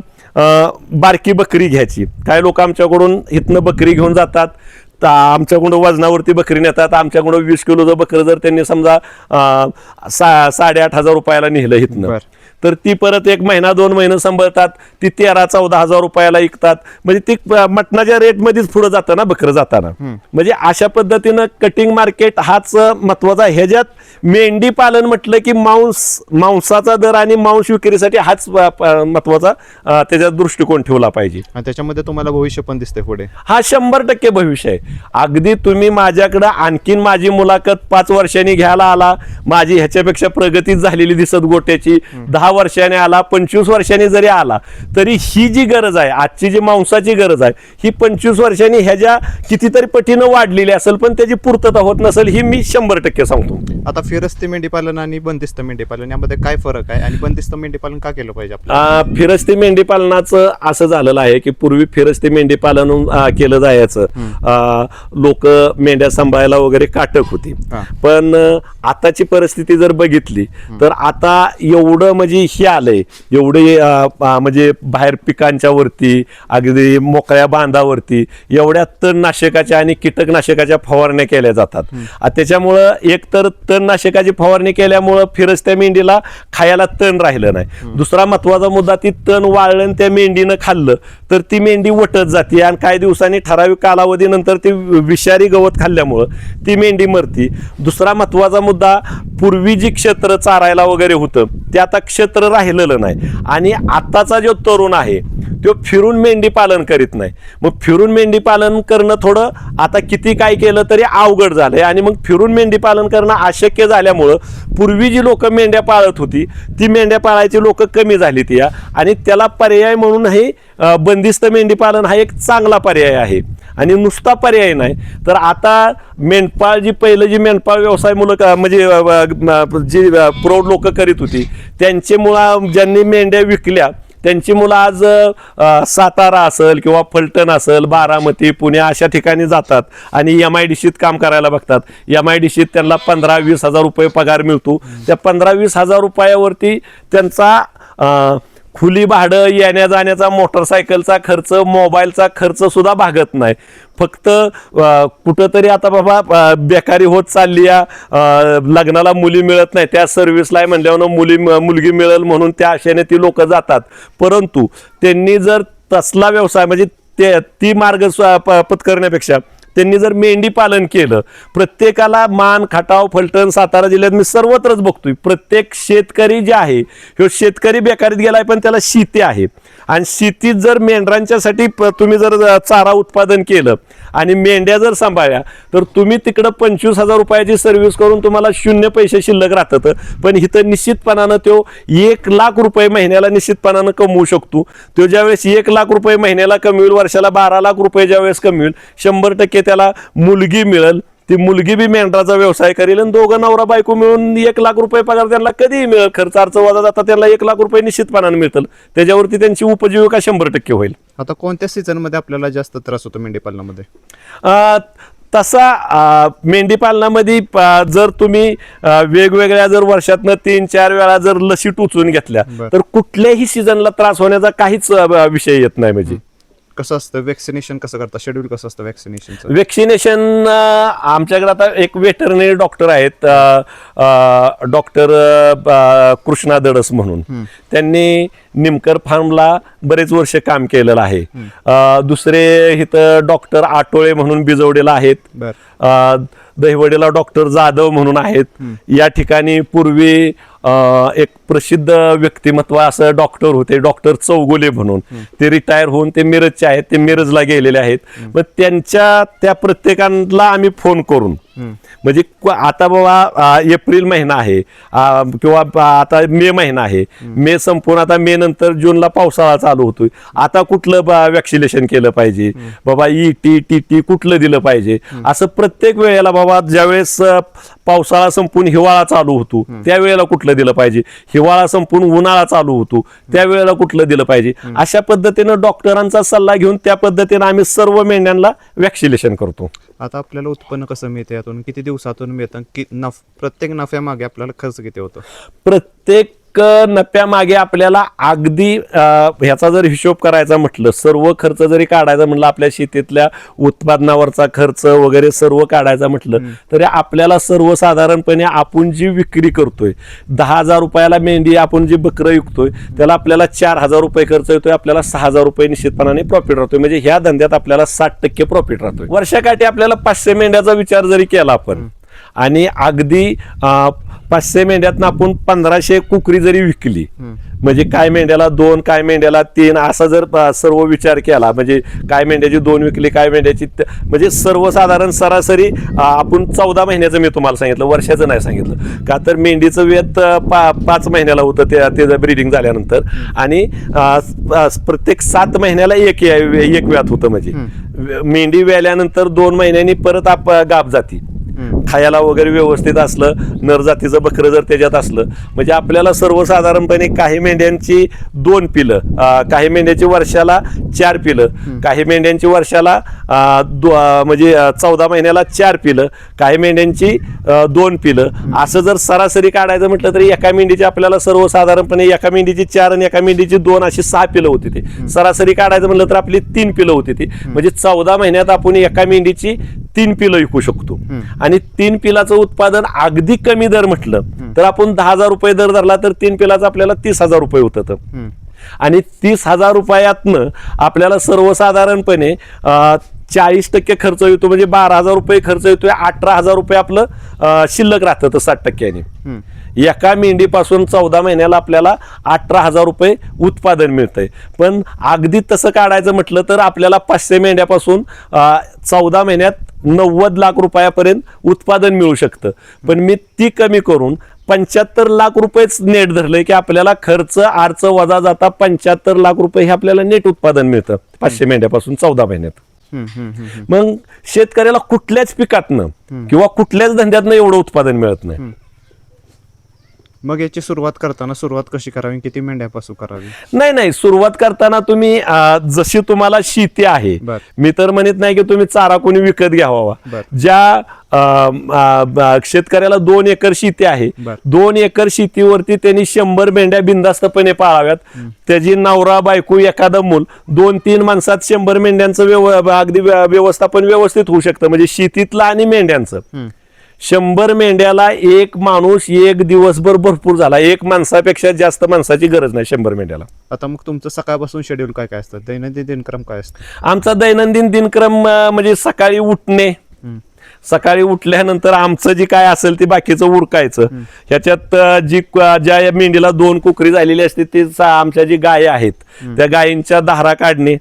बारकी बकरी घ्यायची, काय लोक आमच्याकडून इथनं बकरी घेऊन जातात, आमच्याकडून वजनावरती बकरी नेतात, आमच्याकडून 20 किलोचं बकरं जर त्यांनी समजा 8,500 रुपयाला नेलं इथनं, तर ती परत 1 महिना 2 महिने सांभाळतात, ती 13-14 हजार रुपयाला विकतात. म्हणजे ती मटणाच्या रेटमध्येच पुढे जातं ना बकरं जाताना. म्हणजे अशा पद्धतीनं कटिंग मार्केट हाच महत्वाचा. ह्याच्यात मेंढी पालन म्हटलं की मांसाचा दर आणि मांस विक्रीसाठी हाच महत्वाचा त्याच्यात दृष्टिकोन ठेवला पाहिजे. त्याच्यामध्ये तुम्हाला भविष्य पण दिसते पुढे. हा 100% भविष्य आहे. अगदी तुम्ही माझ्याकडे आणखीन माझी मुलाखत 5 वर्षांनी घ्यायला आला, माझी ह्याच्यापेक्षा प्रगती झालेली दिसत गोट्याची, 10 वर्षांनी आला, 25 वर्षांनी जरी आला, तरी ही जी गरज आहे, आजची जी मांसाची गरज आहे, ही 25 वर्षांनी ह्याच्या कितीतरी पटीनं वाढलेली असेल, पण त्याची पूर्तता होत नसेल, ही मी 100% सांगतो. आता फिरस्ती मेंढीपालन आणि बंदिस्त मेंढीपालन यामध्ये काय फरक आहे आणि बंदिस्त मेंढीपालन का केलं पाहिजे आपल्याला? फिरस्ती मेंढीपालनाचं असं झालेलं आहे की पूर्वी फिरस्ती मेंढीपालन केलं जायचं, लोक मेंढ्या सांभाळायला वगैरे काटक होती. पण आताची परिस्थिती जर बघितली तर आता एवढं म्हणजे हे आलंय, एवढे म्हणजे बाहेर पिकांच्या वरती, अगदी मोकळ्या बांधावरती एवढ्या तणनाशकाच्या आणि कीटकनाशकाच्या फवारण्या केल्या जातात. त्याच्यामुळं एक तर तणनाशकाची फवारणी केल्यामुळं फिरस्त्या मेंढीला खायला तण राहिलं नाही. दुसरा महत्वाचा मुद्दा, ती तण वाळलं त्या मेंढीनं खाल्लं तर ती मेंढी वटत जाते आणि काही दिवसांनी ठराविक कालावधीनंतर ती विषारी गवत खाल्ल्यामुळं ती मेंढी मरती. दुसरा महत्वाचा मुद्दा, पूर्वी जी क्षेत्र चारायला वगैरे होतं ते आता क्षेत्र राहिलेलं नाही आणि आताचा जो तरुण आहे तो फिरून मेंढी पालन करीत नाही. मग फिरून मेंढी पालन करणं थोडं आता किती काय केलं तरी अवघड झालंय आणि मग फिरून मेंढी पालन करणं अशक्य झाल्यामुळं पूर्वी जी लोक मेंढ्या पाळत होती ती मेंढ्या पाळायची लोक कमी झाली ती, आणि त्याला पर्याय म्हणून हे बंदिस्त मेंढी पालन हा एक चांगला पर्याय आहे. आणि नुसता पर्याय नाही तर आता मेंढपाळ जी पहिलं जी मेंढपाळ व्यवसाय मुलं म्हणजे जी प्रौढ लोक करीत होती त्यांची मुलं ज्यांनी मेंढ्या विकल्या त्यांची मुलं आज सातारा असेल किंवा फलटण असेल, बारामती, पुणे अशा ठिकाणी जातात आणि MIDCत काम करायला बघतात. MIDCत त्यांना 15-20 हजार रुपये पगार मिळतो. त्या 15-20 हजार रुपयावरती त्यांचा खुली भाडं, येण्या जाण्याचा, मोटरसायकलचा खर्च, मोबाईलचा खर्च सुद्धा भागत नाही. फक्त कुठंतरी आता बाबा बेकारी होत चालली आहे, लग्नाला मुली मिळत नाही, त्या सर्व्हिसला म्हणल्यावर मुलगी मिळेल म्हणून त्या आशेने ती लोक जातात. परंतु त्यांनी जर तसला व्यवसाय म्हणजे ती मार्ग पत्करण्यापेक्षा त्यांनी जर मेंढी पालन केलं, प्रत्येकाला मान, खटाव, फलटण, सातारा जिल्ह्यात मी सर्वत्रच बघतोय प्रत्येक शेतकरी जे आहे ह्यो शेतकरी बेकारीत गेलाय, पण त्याला शेती आहे. आणि शेतीत जर मेंढरांच्यासाठी तुम्ही जर चारा उत्पादन केलं आणि मेंढ्या जर सांभाळल्या तर तुम्ही तिकडं 25,000 रुपयाची सर्व्हिस करून तुम्हाला 0 पैसे शिल्लक राहतात. पण इथं निश्चितपणानं तो 1 लाख रुपये महिन्याला निश्चितपणानं कमवू शकतो. तो ज्यावेळेस 1 लाख रुपये महिन्याला कमवेल, वर्षाला 12 लाख रुपये ज्यावेळेस कमवेल, 100% त्याला मुलगी मिळेल, ती मुलगी बी मेंढराचा व्यवसाय करेल आणि दोघं नवरा बायको मिळून 1 लाख रुपये पगार त्यांना कधीही मिळेल. खर्च अर्थ वजा जाता त्यांना 1 लाख रुपये निश्चितपणाने मिळतील. त्याच्यावरती त्यांची उपजीविका 100% होईल. आता कोणत्या सीझन मध्ये आपल्याला जास्त त्रास होतो मेंढी पालनामध्ये? तसा मेंढी पालनामध्ये जर तुम्ही वेगवेगळ्या जर वर्षातनं 3-4 वेळा जर लसी टोचून घेतल्या तर कुठल्याही सीझनला त्रास होण्याचा काहीच विषय येत नाही. म्हणजे कसं असतं वॅक्सिनेशन, कसं करता, शेड्यूल कसं असतं वॅक्सिनेशनचं? वॅक्सिनेशन आमच्याकडे आता एक वेटरनरी डॉक्टर आहेत, डॉक्टर कृष्णा दडस म्हणून, त्यांनी निमकर फार्मला बरेच वर्ष काम केलेलं आहे. दुसरे इथं डॉक्टर आटोळे म्हणून बिजवडेला आहेत, दहिवडेला डॉक्टर जाधव म्हणून आहेत. या ठिकाणी पूर्वी एक प्रसिद्ध व्यक्तिमत्व असं डॉक्टर होते, डॉक्टर चौगुले म्हणून, ते रिटायर होऊन ते मिरजचे आहेत, ते मिरजला गेलेले आहेत. मग त्या प्रत्येकाला आम्ही फोन करून म्हणजे आता बाबा एप्रिल महिना आहे किंवा आता मे महिना आहे, मे संपून आता मे नंतर जूनला पावसाळा चालू होतोय. आता कुठलं वॅक्सिनेशन केलं पाहिजे बाबा, ET TT कुठलं दिलं पाहिजे, असं प्रत्येक वेळेला बाबा ज्यावेळेस पावसाळा संपून हिवाळा चालू होतो त्यावेळेला कुठलं दिलं पाहिजे, हिवाळा संपून उन्हाळा चालू होतो त्यावेळेला कुठलं दिलं पाहिजे, अशा पद्धतीनं डॉक्टरांचा सल्ला घेऊन त्या पद्धतीनं आम्ही सर्व मेंढ्यांना वॅक्सिनेशन करतो. आता आपल्याला उत्पन्न कसं मिळतं यातून, किती दिवसातून मिळतं, प्रत्येक नफ्यामागे आपल्याला खर्च किती होतो? प्रत्येक नफ्यामागे आपल्याला अगदी ह्याचा जर हिशोब करायचा म्हटलं, सर्व खर्च जरी काढायचा म्हटलं, आपल्या शेतीतल्या उत्पादनावरचा खर्च वगैरे सर्व काढायचा म्हटलं तरी आपल्याला सर्वसाधारणपणे आपण जी विक्री करतोय 10,000 रुपयाला मेंढी आपण जी बकरं विकतोय त्याला आपल्याला 4,000 रुपये खर्च येतोय, आपल्याला 6,000 रुपये निश्चितपणाने प्रॉफिट राहतोय. म्हणजे ह्या धंद्यात आपल्याला 60% प्रॉफिट राहतोय. वर्षाकाठी आपल्याला 500 मेंढ्याचा विचार जरी केला आपण आणि अगदी 500 मेंढ्यातनं आपण 1500 कुकरी जरी विकली, म्हणजे काय मेंढ्याला 2 काय मेंढ्याला 3 असा जर सर्व विचार केला, म्हणजे काय मेंढ्याची 2 विकली काय मेंढ्याची, म्हणजे सर्वसाधारण सरासरी आपण 14 महिन्याचं मी तुम्हाला सांगितलं, वर्षाचं नाही सांगितलं, का तर मेंढीचं वेत 5 महिन्याला होतं त्याचं ब्रीडिंग झाल्यानंतर, आणि प्रत्येक 7 महिन्याला एक व्यात होतं. म्हणजे मेंढी व्याल्यानंतर 2 महिन्यांनी परत गाभ जाती. खायला वगैरे व्यवस्थित असलं, नर जातीचं बकरं जर त्याच्यात असलं, म्हणजे आपल्याला सर्वसाधारणपणे काही मेंढ्यांची 2 पिलं, काही मेंढ्यांची वर्षाला 4 पिलं, काही मेंढ्यांची वर्षाला म्हणजे 14 महिन्याला 4 पिलं, काही मेंढ्यांची 2 पिलं, असं जर सरासरी काढायचं म्हटलं तरी एका मेंढीची आपल्याला सर्वसाधारणपणे एका मेंढीची 4 आणि एका मेंढीची 2 अशी 6 पिलं होती. ते सरासरी काढायचं म्हटलं तर आपली 3 पिलं होती ती. म्हणजे 14 महिन्यात आपण एका मेंढीची 3 पिलं विकू शकतो. आणि 3 पिलाचं उत्पादन अगदी कमी दर म्हटलं तर आपण 10,000 रुपये दर धरला तर 3 पिलाचं आपल्याला 30,000 रुपये होतं. आणि 30,000 रुपयातनं आपल्याला सर्वसाधारणपणे 40% खर्च येतो, म्हणजे 12,000 रुपये खर्च येतोय, 18,000 रुपये आपलं शिल्लक राहतं तर 60%. एका मेंढीपासून 14 महिन्याला आपल्याला 18,000 रुपये उत्पादन मिळतंय. पण अगदी तसं काढायचं म्हटलं तर आपल्याला 500 मेंढ्यापासून 14 महिन्यात 90 लाख रुपयापर्यंत उत्पादन मिळू शकतं. पण मी ती कमी करून 75 लाख रुपयेच नेट धरलंय, की आपल्याला खर्च आर्च वजा जाता 75 लाख रुपये हे आपल्याला नेट उत्पादन मिळतं 500 मेंढ्यापासून 14 महिन्यात. मग शेतकऱ्याला कुठल्याच पिकातनं किंवा कुठल्याच धंद्यातनं एवढं उत्पादन मिळत नाही. मग याची सुरुवात कशी करावी, किती मेंढ्यापासून करावी? नाही, सुरुवात करताना तुम्ही जशी तुम्हाला शेती आहे, मी तर म्हणत नाही की तुम्ही चारा कोणी विकत घ्यावा. ज्या शेतकऱ्याला 2 एकर शेती आहे, 2 एकर शेतीवरती त्यांनी 100 मेंढ्या बिनधास्तपणे पाळाव्यात. त्याची नवरा बायको एखादं मूल 2-3 माणसात 100 मेंढ्यांचं अगदी व्यवस्थापन व्यवस्थित होऊ शकतं. म्हणजे शेतीतलं आणि मेंढ्यांचं 100 मेंढ्याला एक माणूस एक दिवसभर भरपूर झाला. एक माणसापेक्षा जास्त माणसाची गरज नाही 100 मेंढ्याला. आता मग तुमचं सकाळपासून शेड्यूल काय काय असतं, दैनंदिन दिनक्रम काय असतं? आमचा दैनंदिन दिनक्रम म्हणजे सकाळी उठणे, सकाळी उठल्यानंतर आमचं जी काय असेल ते बाकीचं उरकायचं. ह्याच्यात ज्या मेंढीला 2 कुकरी झालेली असते ते आमच्या जी गाय आहेत त्या गायींच्या धारा काढणे,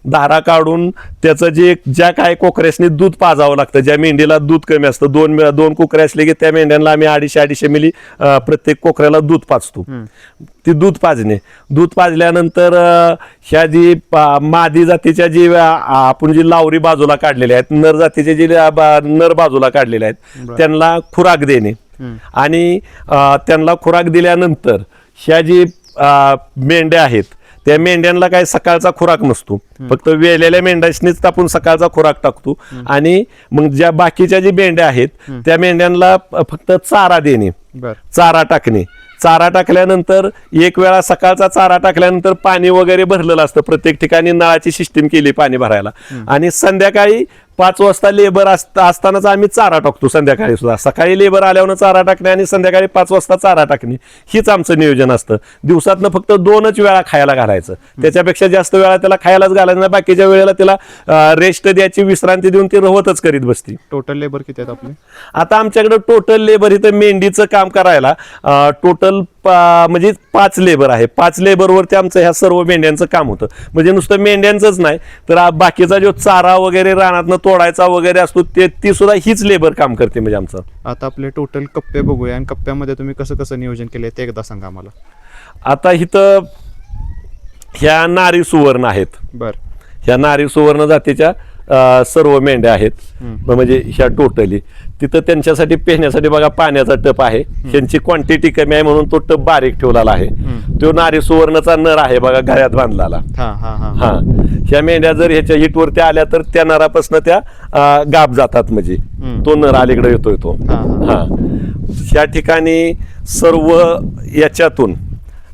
धारा काढून त्याचं जे ज्या काय कोकऱ्यासनी दूध पाजावं लागतं, ज्या मेंढीला दूध कमी असतं, 2 कोकरे असले की त्या मेंढ्यांना आम्ही 250-250 मिली प्रत्येक कोकऱ्याला दूध पाजतो. ती दूध पाजणे, दूध पाजल्यानंतर ह्या जी मादी जातीच्या जी आपण जी लावरी बाजूला काढलेल्या आहेत, नर जातीचे जे नर बाजूला काढलेले आहेत त्यांना खुराक देणे. आणि त्यांना खुराक दिल्यानंतर ह्या जी मेंढ्या आहेत त्या मेंढ्यांना काय सकाळचा खुराक नसतो, फक्त वेलेल्या मेंढ्यासनीच आपण सकाळचा खुराक टाकतो. आणि मग ज्या बाकीच्या जी मेंढ्या आहेत त्या मेंढ्यांना फक्त चारा देणे, चारा टाकणे. चारा टाकल्यानंतर एक वेळा सकाळचा चारा टाकल्यानंतर पाणी वगैरे भरलेलं असतं, प्रत्येक ठिकाणी नळाची सिस्टीम केली पाणी भरायला. आणि संध्याकाळी 5 वाजता लेबर असतानाच आम्ही चारा टाकतो. संध्याकाळी सुद्धा सकाळी लेबर आल्यावर चारा टाकणे आणि संध्याकाळी 5 वाजता चारा टाकणे हीच आमचं नियोजन असतं. दिवसातनं फक्त 2च वेळा खायला घालायचं, त्याच्यापेक्षा जास्त वेळा त्याला खायलाच घालायचं नाही. बाकीच्या वेळेला त्याला रेस्ट द्यायची, विश्रांती देऊन ती रवतच करीत बसते. टोटल लेबर किती आहेत आपले? आता आमच्याकडे टोटल लेबर इथं मेंढीचं काम करायला टोटल म्हणजे 5 लेबर आहे. 5 लेबरवरती आमचं ह्या सर्व मेंढ्यांचं काम होतं. म्हणजे नुसतं मेंढ्यांचंच नाही तर बाकीचा जो चारा वगैरे रानातनं तोडायचा वगैरे असतो ती सुद्धा हीच लेबर काम करते म्हणजे आमचं. आता आपले टोटल कप्पे बघूया आणि कप्प्यामध्ये तुम्ही कसं कसं नियोजन केलंय ते एकदा सांगा आम्हाला. आता इथं ह्या नारी सुवर्ण आहेत. बर. ह्या नारी सुवर्ण जातीच्या सर्व मेंढ्या आहेत. म्हणजे ह्या टोटली तिथं त्यांच्यासाठी पेहण्यासाठी बघा पाण्याचा टप आहे. ह्यांची क्वांटिटी कमी आहे म्हणून तो टप बारीक ठेवलेला आहे. तो नारी सुवर्णचा नर आहे बघा गळ्यात बांधलेला. हा ह्या मेंढ्या जर ह्याच्या हिटवरती आल्या तर त्या नरापासून त्या गाप जातात म्हणजे तो नर अलीकडे येतोय तो. हा ह्या ठिकाणी सर्व याच्यातून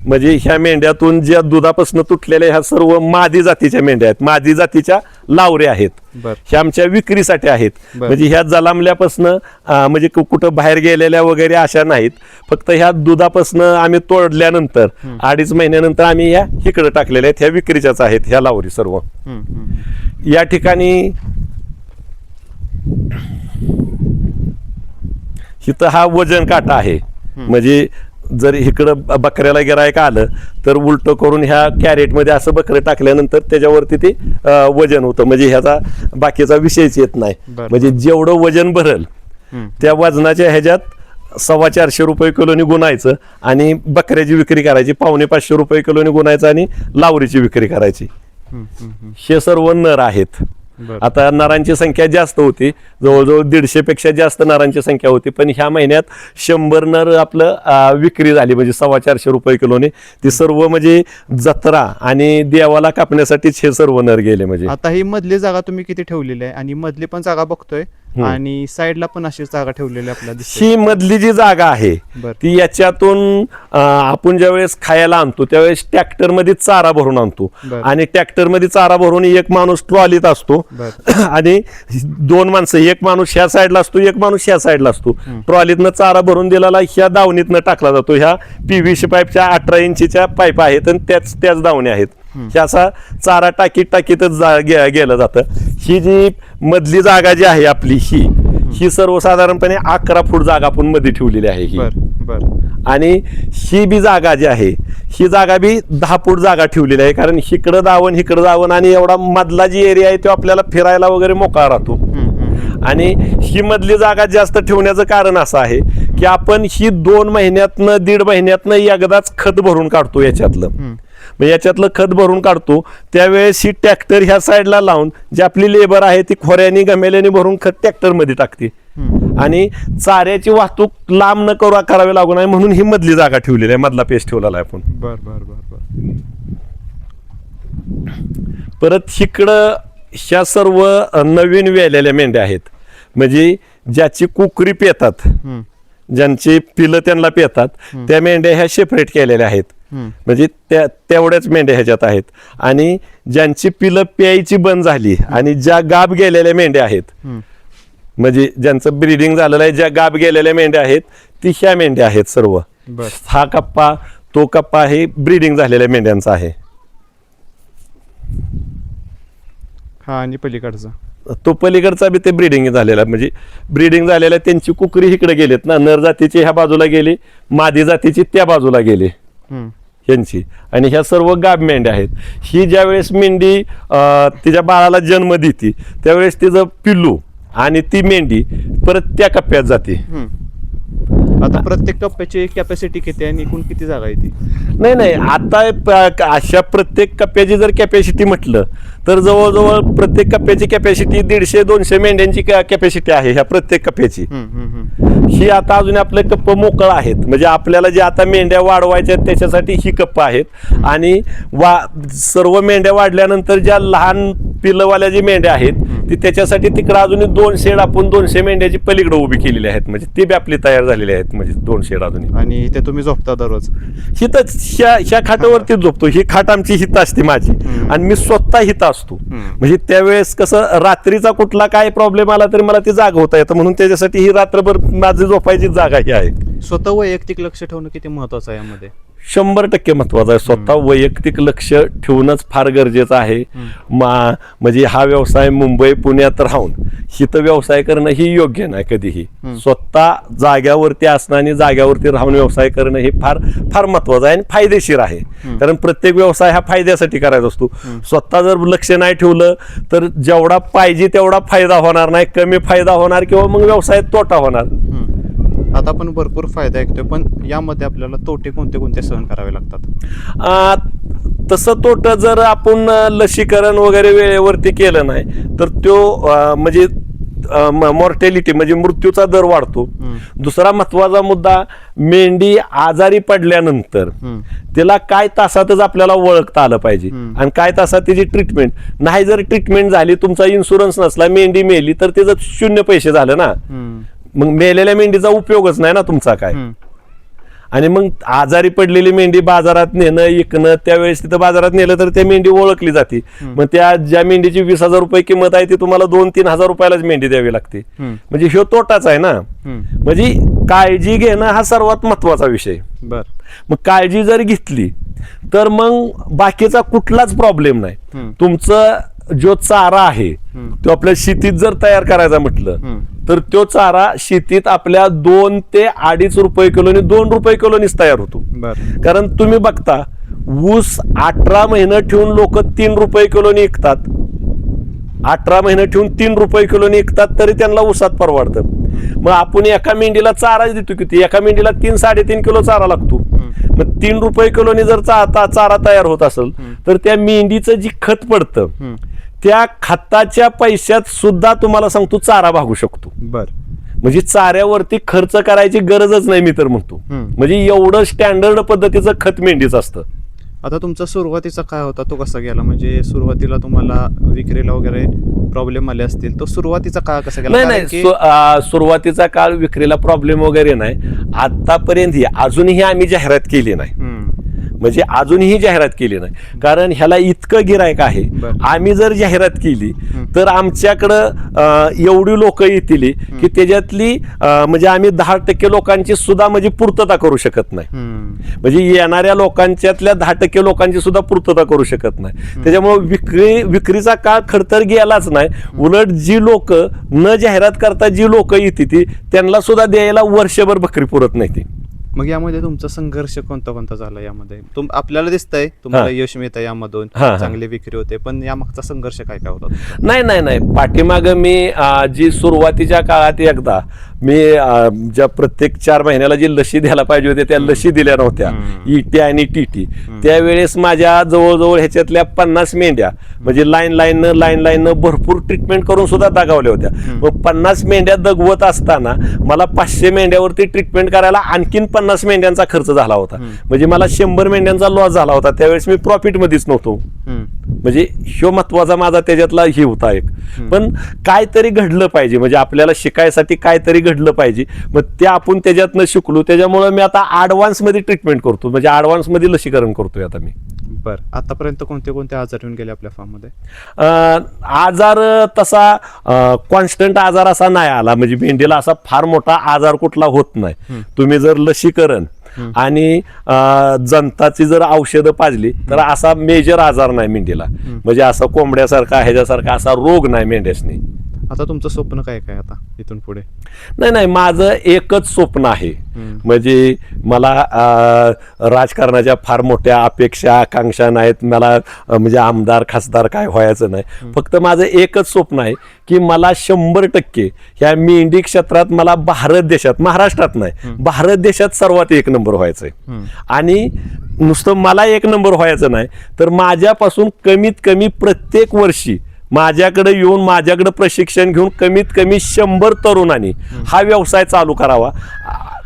म्हणजे ह्या मेंढ्यातून ज्या दुधापासून तुटलेल्या ह्या सर्व मादी जातीच्या मेंढ्या आहेत. मादी जातीच्या लावऱ्या आहेत. ह्या आमच्या विक्रीसाठी आहेत. म्हणजे ह्या जलामल्यापासून म्हणजे कुठं बाहेर गेलेल्या वगैरे अशा नाहीत. फक्त ह्या दुधापासून आम्ही तोडल्यानंतर 2.5 महिन्यानंतर आम्ही ह्या इकडे टाकलेल्या आहेत. ह्या विक्रीच्याच आहेत ह्या लावरी सर्व. या ठिकाणी इथं हा वजन काटा आहे. म्हणजे जर इकडं बकऱ्याला गिरायक आलं तर उलट करून ह्या कॅरेटमध्ये असं बकरं टाकल्यानंतर त्याच्यावरती ते वजन होतं. म्हणजे ह्याचा बाकीचा विषयच येत नाही. म्हणजे जेवढं वजन भरल त्या वजनाच्या ह्याच्यात 450 रुपये किलोनी गुणायचं आणि बकऱ्याची विक्री करायची. 550 रुपये किलोनी गुणायचं आणि लावरीची विक्री करायची. हे सर्व नर आहेत. आता नरांची संख्या जास्त होती. जवळजवळ 150 पेक्षा जास्त नरांची संख्या होती. पण ह्या महिन्यात 100 नर आपलं विक्री झाली म्हणजे 450 रुपये किलोने. ती सर्व म्हणजे जत्रा आणि देवाला कापण्यासाठीच हे सर्व नर गेले. म्हणजे आता ही मधली जागा तुम्ही किती ठेवलेली आहे आणि मधली पण जागा बघतोय आणि साईडला पण अशी जागा ठेवलेली आपल्याला दिसते. ही मधली जी जागा आहे ती याच्यातून आपण ज्यावेळेस खायला आणतो त्यावेळेस ट्रॅक्टर मध्ये चारा भरून आणतो आणि ट्रॅक्टर मध्ये चारा भरून एक माणूस ट्रॉलीत असतो आणि 2 माणसं, एक माणूस ह्या साईडला असतो एक माणूस ह्या साईडला असतो. ट्रॉलीतनं चारा भरून दिलेला ह्या दावणीतनं टाकला जातो. ह्या PVC पाईपच्या 18 इंचीच्या पाईप आहेत आणि त्याच दावणी आहेत. ह्या असा चारा टाकीतच गेलं जातं. ही जी मधली जागा जी आहे आपली ही सर्वसाधारणपणे 11 फूट जागा आपण मध्ये ठेवलेली आहे ही. आणि ही बी जागा जी आहे ही जागा बी 10 फूट जागा ठेवलेली आहे. कारण इकडं दावण आणि एवढा मधला जी एरिया आहे तो आपल्याला फिरायला वगैरे मोकळा राहतो. आणि ही मधली जागा जास्त ठेवण्याचं कारण असं आहे की आपण ही 2 महिन्यातनं 1.5 महिन्यातनं एकदाच खत भरून काढतो याच्यातलं. मग याच्यातलं खत भरून काढतो त्यावेळेस ही ट्रॅक्टर ह्या साईडला लावून जी आपली लेबर आहे ती खोऱ्यानी गमेल्याने भरून खत ट्रॅक्टरमध्ये टाकते. आणि चाऱ्याची वाहतूक लांब न करावी लागू नये म्हणून ही मधली जागा ठेवलेली आहे. मधला पेस ठेवलेला आहे आपण. परत इकडं ह्या सर्व नवीन वेलेल्या मेंढ्या आहेत. म्हणजे ज्याची कुकरी पेतात, ज्यांची पिलं त्यांना पेतात त्या मेंढ्या ह्या सेपरेट केलेल्या आहेत. म्हणजे तेवढ्याच मेंढ्या ह्याच्यात आहेत. आणि ज्यांची पिलं प्यायची बंद झाली आणि ज्या गाब गेलेल्या मेंढ्या आहेत म्हणजे ज्यांचं ब्रीडिंग झालेलं आहे, ज्या गाब गेलेल्या मेंढ्या आहेत ती ह्या मेंढ्या आहेत सर्व. हा कप्पा तो कप्पा हे ब्रीडिंग झालेल्या मेंढ्यांचा आहे. हा आणि पलीकडचा तो पलीकडचा बी ते ब्रीडिंग झालेला. म्हणजे ब्रीडिंग झालेल्या त्यांची कुकरी इकडे गेलेत ना. नर जातीची ह्या बाजूला गेली, मादी जातीची त्या बाजूला गेली ह्यांची. आणि ह्या सर्व गाब मेंढ्या आहेत. ही ज्या वेळेस मेंढी तिच्या बाळाला जन्म देते त्यावेळेस तिचं पिल्लू आणि ती मेंढी परत त्या कप्प्यात जाते. आता प्रत्येक कप्प्याची कॅपॅसिटी किती आहे आणि एकूण किती जागा आहे ती? नाही आता अशा प्रत्येक कप्प्याची जर कॅपॅसिटी म्हटलं तर जवळजवळ प्रत्येक कप्प्याची कॅपॅसिटी 150-200 मेंढ्यांची कॅपॅसिटी आहे ह्या प्रत्येक कप्प्याची. ही आता अजून आपले कप्प मोकळं आहेत. म्हणजे आपल्याला जे आता मेंढ्या वाढवायच्या आहेत त्याच्यासाठी ही कप्प आहेत. आणि सर्व मेंढ्या वाढल्यानंतर ज्या लहान पिल्लवाल्या जी मेंढ्या आहेत ती त्याच्यासाठी तिकडे अजून 2 शेड आपण 200 मेंढ्याची पलीकडे उभी केलेली आहेत. म्हणजे ती बी आपली तयार झालेली आहेत. म्हणजे 2 शेड अजून. आणि इथे तुम्ही झोपता दररोज? हिथंच ह्या खाटावरती झोपतो. ही खाट आमची हित असते माझी आणि मी स्वतः हित असतो. म्हणजे त्यावेळेस कसं रात्रीचा कुठला काय प्रॉब्लेम आला तरी मला ती जागा होता येतं म्हणून त्याच्यासाठी ही रात्रभर माझी झोपायची जागा ही आहे. स्वतः वैयक्तिक लक्ष ठेवणं किती महत्वाचं आहे यामध्ये? 100% महत्वाचा आहे. स्वतः वैयक्तिक लक्ष ठेवणंच फार गरजेचं आहे. म्हणजे हा व्यवसाय मुंबई पुण्यात राहून हिथं व्यवसाय करणं ही योग्य नाही कधीही. स्वतः जाग्यावरती असणं आणि जाग्यावरती राहून व्यवसाय करणं हे फार फार महत्वाचं आहे आणि फायदेशीर आहे. कारण प्रत्येक व्यवसाय हा फायद्यासाठी करायचा असतो. स्वतः जर लक्ष नाही ठेवलं तर जेवढा पाहिजे तेवढा फायदा होणार नाही, कमी फायदा होणार किंवा मग व्यवसायात तोटा होणार. आता आपण भरपूर फायदा ऐकतोय, पण यामध्ये आपल्याला तोटे कोणते कोणते सहन करावे लागतात? तसं तोट जर आपण लसीकरण वगैरे वेळेवरती केलं नाही तर तो म्हणजे मॉर्टॅलिटी म्हणजे मृत्यूचा दर वाढतो. दुसरा महत्वाचा मुद्दा, मेंढी आजारी पडल्यानंतर तिला काय तासातच आपल्याला ओळखता आलं पाहिजे आणि काय तासात तिची ट्रीटमेंट नाही. जर ट्रीटमेंट झाली, तुमचा इन्शुरन्स नसला, मेंढी मेली तर तिचं 0 पैसे झालं ना. मग मेलेल्या मेंढीचा उपयोगच नाही ना तुमचा काय. आणि मग आजारी पडलेली मेंढी बाजारात नेणं विकणं, त्यावेळेस तिथं बाजारात नेलं तर त्या मेंढी ओळखली जाते. मग त्या ज्या मेंढीची 20,000 रुपये किंमत आहे ती तुम्हाला 2-3 हजार रुपयालाच मेंढी द्यावी लागते. म्हणजे ह्यो तोटाच आहे ना. म्हणजे काळजी घेणं हा सर्वात महत्वाचा विषय. मग काळजी जर घेतली तर मग बाकीचा कुठलाच प्रॉब्लेम नाही. तुमचं जो चारा आहे तो आपल्या शेतीत जर तयार करायचा म्हटलं तर तो चारा शेतीत आपल्या 2 ते 2.5 रुपये किलोनी 2 रुपये किलोनीच तयार होतो. कारण तुम्ही बघता ऊस 18 महिने ठेवून लोक 3 रुपये किलोनी विकतात. 18 महिने ठेवून 3 रुपये किलोनी विकतात तरी त्यांना ऊसात परवडतं. मग आपण एका मेंढीला चारा देतो किती, एका मेंढीला 3-3.5 किलो चारा लागतो. मग 3 रुपये किलोनी जर चारा तयार होत असेल तर त्या मेंढीचं जी खत पडतं त्या खताच्या पैशात सुद्धा तुम्हाला सांगतो चारा भागू शकतो. म्हणजे चाऱ्यावरती खर्च करायची गरजच नाही मी तर म्हणतो. म्हणजे एवढं स्टँडर्ड पद्धतीचं खत मेंढीचं असतं. आता तुमचा सुरुवातीचा काय होता, तो कसा गेला? म्हणजे सुरुवातीला तुम्हाला विक्रीला वगैरे प्रॉब्लेम आले असतील, तो सुरुवातीचा काळ कसा गेला? नाही, सुरुवातीचा काळ विक्रीला प्रॉब्लेम वगैरे नाही. आतापर्यंत अजूनही आम्ही जाहिरात केली नाही. म्हणजे अजूनही जाहिरात केली नाही. कारण ह्याला इतकं गिरायक आहे. आम्ही जर जाहिरात केली तर आमच्याकडं एवढी लोक येतील की त्याच्यातली म्हणजे आम्ही 10% लोकांची सुद्धा म्हणजे पूर्तता करू शकत नाही. म्हणजे येणाऱ्या लोकांच्यातल्या 10% लोकांची सुद्धा पूर्तता करू शकत नाही. त्याच्यामुळे विक्रीचा काळ खडतर गेलाच नाही. उलट जी लोक न जाहिरात करता जी लोक येते त्यांना सुद्धा द्यायला वर्षभर बकरी पुरत नाही ती. मग यामध्ये तुमचा संघर्ष कोणता झाला? यामध्ये आपल्याला दिसतंय तुम्हाला यश मिळतं, यामधून चांगली विक्री होते, पण या मागचा संघर्ष काय होता? नाही, पाठीमाग मी जी सुरुवातीच्या काळात एकदा मी ज्या प्रत्येक 4 महिन्याला जी लशी द्यायला पाहिजे होत्या त्या लशी दिल्या नव्हत्या, इटी आणि टीटी. त्यावेळेस माझ्या जवळजवळ ह्याच्यातल्या 50 मेंढ्या म्हणजे लाईन भरपूर ट्रीटमेंट करून सुद्धा दगावल्या होत्या. मग 50 मेंढ्या दगवत असताना मला 500 मेंढ्यावरती ट्रीटमेंट करायला आणखीन 50 मेंढ्यांचा खर्च झाला होता. म्हणजे मला 100 मेंढ्यांचा लॉस झाला होता. त्यावेळेस मी प्रॉफिट मध्येच नव्हतो. म्हणजे ह्यो महत्वाचा माझा त्याच्यातला हे होता एक. पण काहीतरी घडलं पाहिजे, म्हणजे आपल्याला शिकायसाठी काहीतरी घडलं पाहिजे. मग ते आपण त्याच्यातनं शिकलो. त्याच्यामुळे मी आता ॲडव्हान्स मध्ये ट्रीटमेंट करतो, म्हणजे ॲडव्हान्स मध्ये लसीकरण करतोय आता मी. आतापर्यंत कोणते आजार येऊन गेले आपल्या फार्म मध्ये? आजार तसा कॉन्स्टंट आजार असा नाही आला. म्हणजे मेंढीला असा फार मोठा आजार कुठला होत नाही. तुम्ही जर लसीकरण आणि जंताची जर औषधं पाजली तर असा मेजर आजार नाही मेंढीला. म्हणजे असं कोंबड्यासारखा ह्याच्यासारखा असा रोग नाही मेंढ्यासनी. आता तुमचं स्वप्न काय आता इथून पुढे? नाही, माझं एकच स्वप्न आहे. म्हणजे मला राजकारणाच्या फार मोठ्या अपेक्षा आकांक्षा नाहीत. मला म्हणजे आमदार खासदार काय व्हायचं नाही. फक्त माझं एकच स्वप्न आहे की मला 100% ह्या मेंढी क्षेत्रात मला भारत देशात, महाराष्ट्रात नाही, भारत देशात सर्वात 1 नंबर व्हायचंय. आणि नुसतं मला 1 नंबर व्हायचं नाही तर माझ्यापासून कमीत कमी प्रत्येक वर्षी माझ्याकडे येऊन माझ्याकडे प्रशिक्षण घेऊन कमीत कमी 100 तरुणांनी हा व्यवसाय चालू करावा.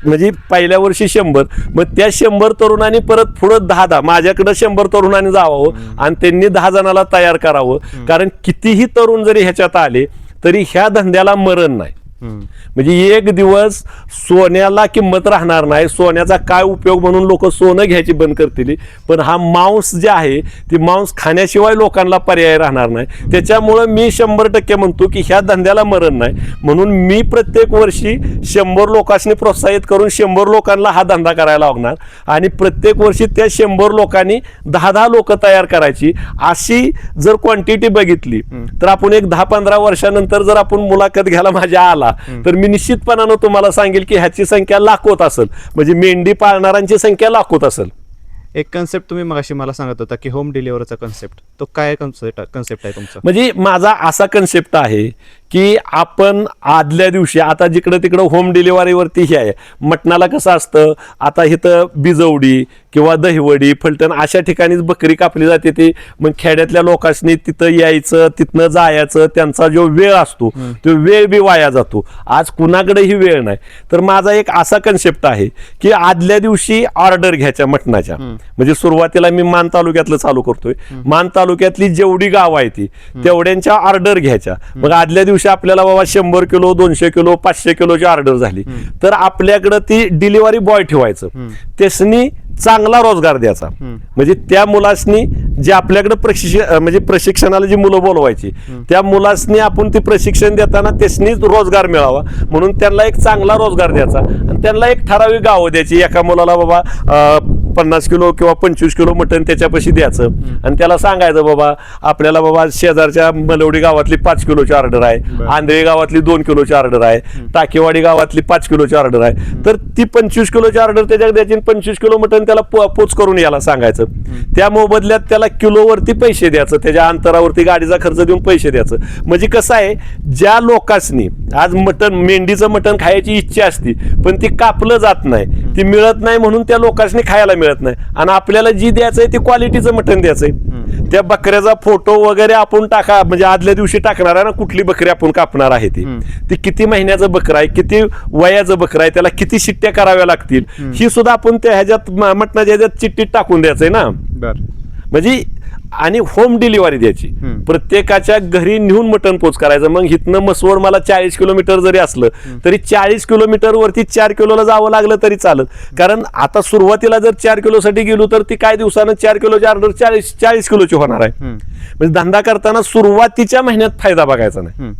म्हणजे पहिल्या वर्षी 100, मग त्या 100 तरुणांनी परत पुढं 10 माझ्याकडे 100 तरुणांनी जावं आणि त्यांनी 10 जणाला तयार करावं. कारण कितीही तरुण जरी ह्याच्यात आले तरी ह्या धंद्याला मरण नाही. म्हणजे एक दिवस सोन्याला किंमत राहणार नाही, सोन्याचा काय उपयोग म्हणून लोक सोनं घ्यायची बंद करतील, पण हा मांस जे आहे ते मांस खाण्याशिवाय लोकांना पर्याय राहणार नाही. त्याच्यामुळं मी 100% म्हणतो की ह्या धंद्याला मरण नाही, म्हणून मी प्रत्येक वर्षी 100 लोकांनी प्रोत्साहित करून 100 लोकांना हा धंदा करायला लागणार आणि प्रत्येक वर्षी त्या 100 लोकांनी 10-10 लोक तयार करायची. अशी जर क्वांटिटी बघितली तर आपण एक 10-15 वर्षानंतर जर आपण मुलाखत घ्यायला माझ्या आला तर मी निश्चितपणानं तुम्हाला सांगेल की ह्याची संख्या लाखोत असेल, म्हणजे मेंढी पाळणाऱ्यांची संख्या लाखोत असेल. एक कन्सेप्ट तुम्ही मगाशी मला सांगत होता की होम डिलिव्हरीचा कन्सेप्ट, तो काय कन्सेप्ट आहे तुमचा? म्हणजे माझा असा कन्सेप्ट आहे की आपण आदल्या दिवशी, आता जिकडं तिकडं होम डिलिव्हरीवरती हे आहे, मटणाला कसं असतं, आता इथं बिजवडी किंवा दहिवडी, फलटण अशा ठिकाणीच बकरी कापली जाते. ती मग खेड्यातल्या लोकांनी तिथं यायचं, तिथनं जायचं, त्यांचा जो वेळ असतो तो वेळ बी वाया जातो. आज कुणाकडेही वेळ नाही. तर माझा एक असा कन्सेप्ट आहे की आदल्या दिवशी ऑर्डर घ्यायच्या मटणाच्या, म्हणजे सुरुवातीला मी मान तालुक्यातलं चालू करतोय. मान तालुक्यातली जेवढी गाव आहे ती तेवढ्यांच्या ऑर्डर घ्यायच्या. मग आदल्या दिवशी आपल्याला बाबा 100 किलो 200 किलो 500 किलोची ऑर्डर झाली तर आपल्याकडं ती डिलिव्हरी बॉय ठेवायचं, त्यासनी चांगला रोजगार द्यायचा. म्हणजे त्या मुलासनी जे आपल्याकडे म्हणजे प्रशिक्षणाला जी मुलं बोलवायची त्या मुलासनी आपण ती प्रशिक्षण देताना त्यासनी रोजगार मिळावा म्हणून त्यांना एक चांगला रोजगार द्यायचा आणि त्यांना एक ठराविक गावं द्यायची. एका मुलाला बाबा 50 किलो किंवा 25 किलो मटण त्याच्यापाशी द्यायचं आणि त्याला सांगायचं बाबा आपल्याला बाबा शेजारच्या मलवडी गावातली 5 किलोची ऑर्डर आहे, आंधळी गावातली 2 किलोची ऑर्डर आहे, टाकेवाडी गावातली 5 किलोची ऑर्डर आहे. तर ती 25 किलोची ऑर्डर त्याच्याकडे द्यायची, 25 किलो मटण त्याला पोच करून यायला सांगायचं. त्या मोबदल्यात त्याला किलोवरती पैसे द्यायचं, त्याच्या अंतरावरती गाडीचा खर्च देऊन पैसे द्यायचं. म्हणजे कसं आहे, ज्या लोकांनी आज मटण मेंढीचं मटण खायची इच्छा असती पण ती कापलं जात नाही, ती मिळत नाही म्हणून त्या लोकांनी खायला मिळत नाही आणि आपल्याला जी द्यायचंय ते क्वालिटीचं मटण द्यायचंय. त्या बकऱ्याचा फोटो वगैरे आपण टाका, म्हणजे आदल्या दिवशी टाकणार आहे ना कुठली बकरी आपण कापणार आहे ती किती महिन्याचं बकरा आहे, किती वयाचं बकरा आहे, त्याला किती शिट्ट्या कराव्या लागतील ही सुद्धा आपण त्या ह्याच्यात मटणाच्या ह्याच्यात चिठ्ठीत टाकून द्यायचंय ना. म्हणजे आणि होम डिलिव्हरी द्यायची, प्रत्येकाच्या घरी नेऊन मटण पोच करायचं. मग इथनं मसवड मला 40 किलोमीटर जरी असलं तरी 40 किलोमीटर वरती 4 किलोला जावं लागलं तरी चालत. कारण आता सुरुवातीला जर 4 किलोसाठी गेलो तर ती काय दिवसानं 4 किलोची ऑर्डर 40 किलोची होणार आहे. म्हणजे धंदा करताना सुरुवातीच्या महिन्यात फायदा बघायचा नाही,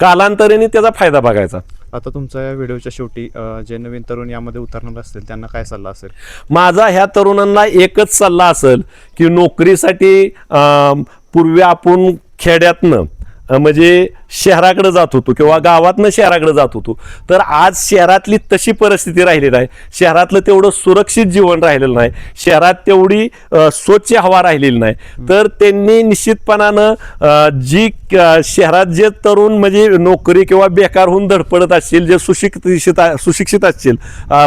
कालांतराने त्याचा फायदा बघायचा. आता तुमच्या या व्हिडिओच्या शेवटी जे नवीन तरुण यामध्ये उतरणार असतील त्यांना काय सल्ला असेल? माझा ह्या तरुणांना एकच सल्ला असेल की नोकरीसाठी पूर्वी आपण खेड्यातनं म्हणजे शहराकडे जात होतो किंवा गावातनं शहराकडे जात होतो, तर आज शहरातली तशी परिस्थिती राहिलेली आहे. शहरातलं तेवढं सुरक्षित जीवन राहिलेलं नाही, शहरात तेवढी स्वच्छ हवा राहिलेली नाही. तर त्यांनी निश्चितपणानं जी शहरात जे तरुण म्हणजे नोकरी किंवा बेकार होऊन धडपडत असतील, जे सुशिक्षित असतील,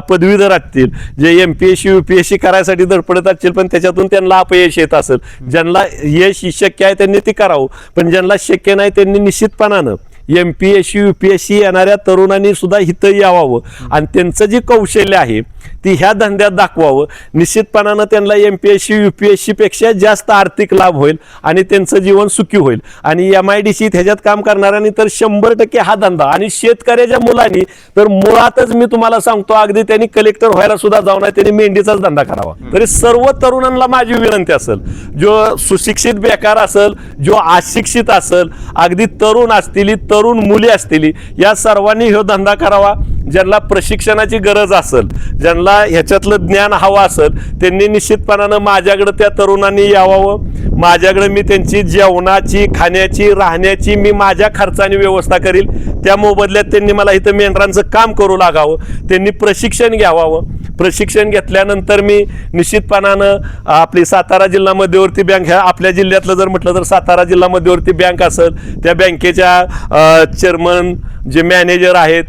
पदवीधर असतील, जे MPSC UPSC करायसाठी धडपडत असतील पण त्याच्यातून त्यांना अपयश येत असेल, ज्यांना यश शक्य आहे त्यांनी ते करावं, पण ज्यांना शक्य नाही त्यांनी निश्चितपणानं MPSC UPSC येणाऱ्या तरुणांनी सुद्धा इथं यावं आणि त्यांचं जे कौशल्य आहे ती ह्या धंद्यात दाखवावं. निश्चितपणानं त्यांना MPSC UPSC पेक्षा जास्त आर्थिक लाभ होईल आणि त्यांचं जीवन सुखी होईल. आणि MIDC ह्याच्यात काम करणाऱ्यांनी तर 100% हा धंदा, आणि शेतकऱ्याच्या मुलांनी तर मुळातच मी तुम्हाला सांगतो अगदी त्यांनी कलेक्टर व्हायला सुद्धा जाऊ नये, त्यांनी मेंढीचाच धंदा करावा. तरी सर्व तरुणांना माझी विनंती असेल, जो सुशिक्षित बेकार असेल, जो अशिक्षित असेल, अगदी तरुण असतील, तरुण मुली असतील, या सर्वांनी हा धंदा करावा. ज्यांना प्रशिक्षणाची गरज असेल, ज्यांना ह्याच्यातलं ज्ञान हवं असेल त्यांनी निश्चितपणानं माझ्याकडे त्या तरुणांनी यावं. माझ्याकडे मी त्यांची जेवणाची, खाण्याची, राहण्याची मी माझ्या खर्चाने व्यवस्था करील. त्या मोबदल्यात त्यांनी मला इथं मेंढरांचं काम करू लागावं, त्यांनी प्रशिक्षण घ्यावं. प्रशिक्षण घेतल्यानंतर मी निश्चितपणानं आपली सातारा जिल्हा मध्यवर्ती बँक, ह्या आपल्या जिल्ह्यातलं जर म्हटलं तर सातारा जिल्हा मध्यवर्ती बँक असेल, त्या बँकेच्या चेअरमन, जे मॅनेजर आहेत,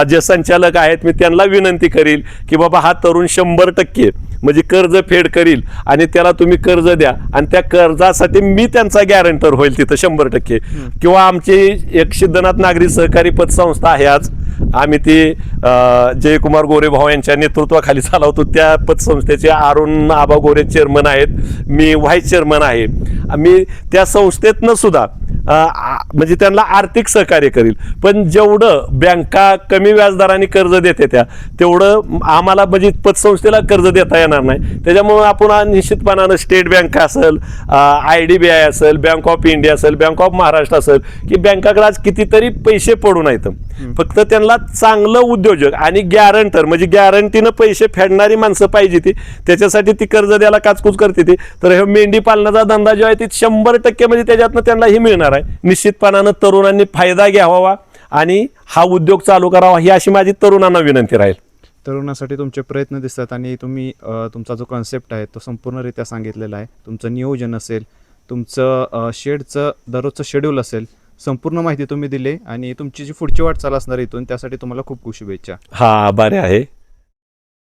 जे संचालक आहेत, मी त्यांना विनंती करील की बाबा हा तरुण 100% म्हणजे कर्ज फेड करील आणि त्याला तुम्ही कर्ज द्या आणि त्या कर्जासाठी मी त्यांचा गॅरंटर होईल तिथं 100%. किंवा आमची एक सिद्धनाथ नागरी सहकारी पतसंस्था आहे, आज आम्ही ती जयकुमार गोरे भाऊ यांच्या नेतृत्वाखाली चालवतो. त्या पतसंस्थेचे अरुण आबा गोरे चेअरमन आहेत, मी व्हाईस चेअरमन आहे. मी त्या संस्थेतनं सुद्धा म्हणजे त्यांना आर्थिक सहकार्य करेल. पण जेवढं बँका कमी व्याजदराने कर्ज देते त्या तेवढं आम्हाला म्हणजे पतसंस्थेला कर्ज देता येणार नाही. त्याच्यामुळे आपण निश्चितपणानं स्टेट बँक असेल, IDBI असेल, बँक ऑफ इंडिया असेल, बँक ऑफ महाराष्ट्र असेल, की बँकाकडे आज कितीतरी पैसे पडून आहेत. फक्त त्यांना चांगलं उद्योजक आणि गॅरंटर म्हणजे गॅरंटीनं पैसे फेडणारी माणसं पाहिजे ती, त्याच्यासाठी ती कर्ज द्यायला काचकूच करते ती. तर हे मेंढी पालनाचा धंदा जो आहे ते 100% म्हणजे त्याच्यातनं त्यांनाही मिळणार आहे. निश्चितपणानं तरुणांनी फायदा घ्यावा आणि हा उद्योग चालू करावा ही अशी माझी तरुणांना विनंती राहील. तरुणासाठी तुमचे प्रयत्न दिसतात आणि तुम्ही तुमचा जो कॉन्सेप्ट आहे तो संपूर्णरित्या सांगितलेला आहे. तुमचं नियोजन असेल, तुमचं शेडचं दररोजचं शेड्यूल असेल, संपूर्ण माहिती तुम्ही दिली आणि तुमची जी पुढची वाटचाल असणार इथून त्यासाठी तुम्हाला खूप खूप शुभेच्छा. हा, आभारी आहे.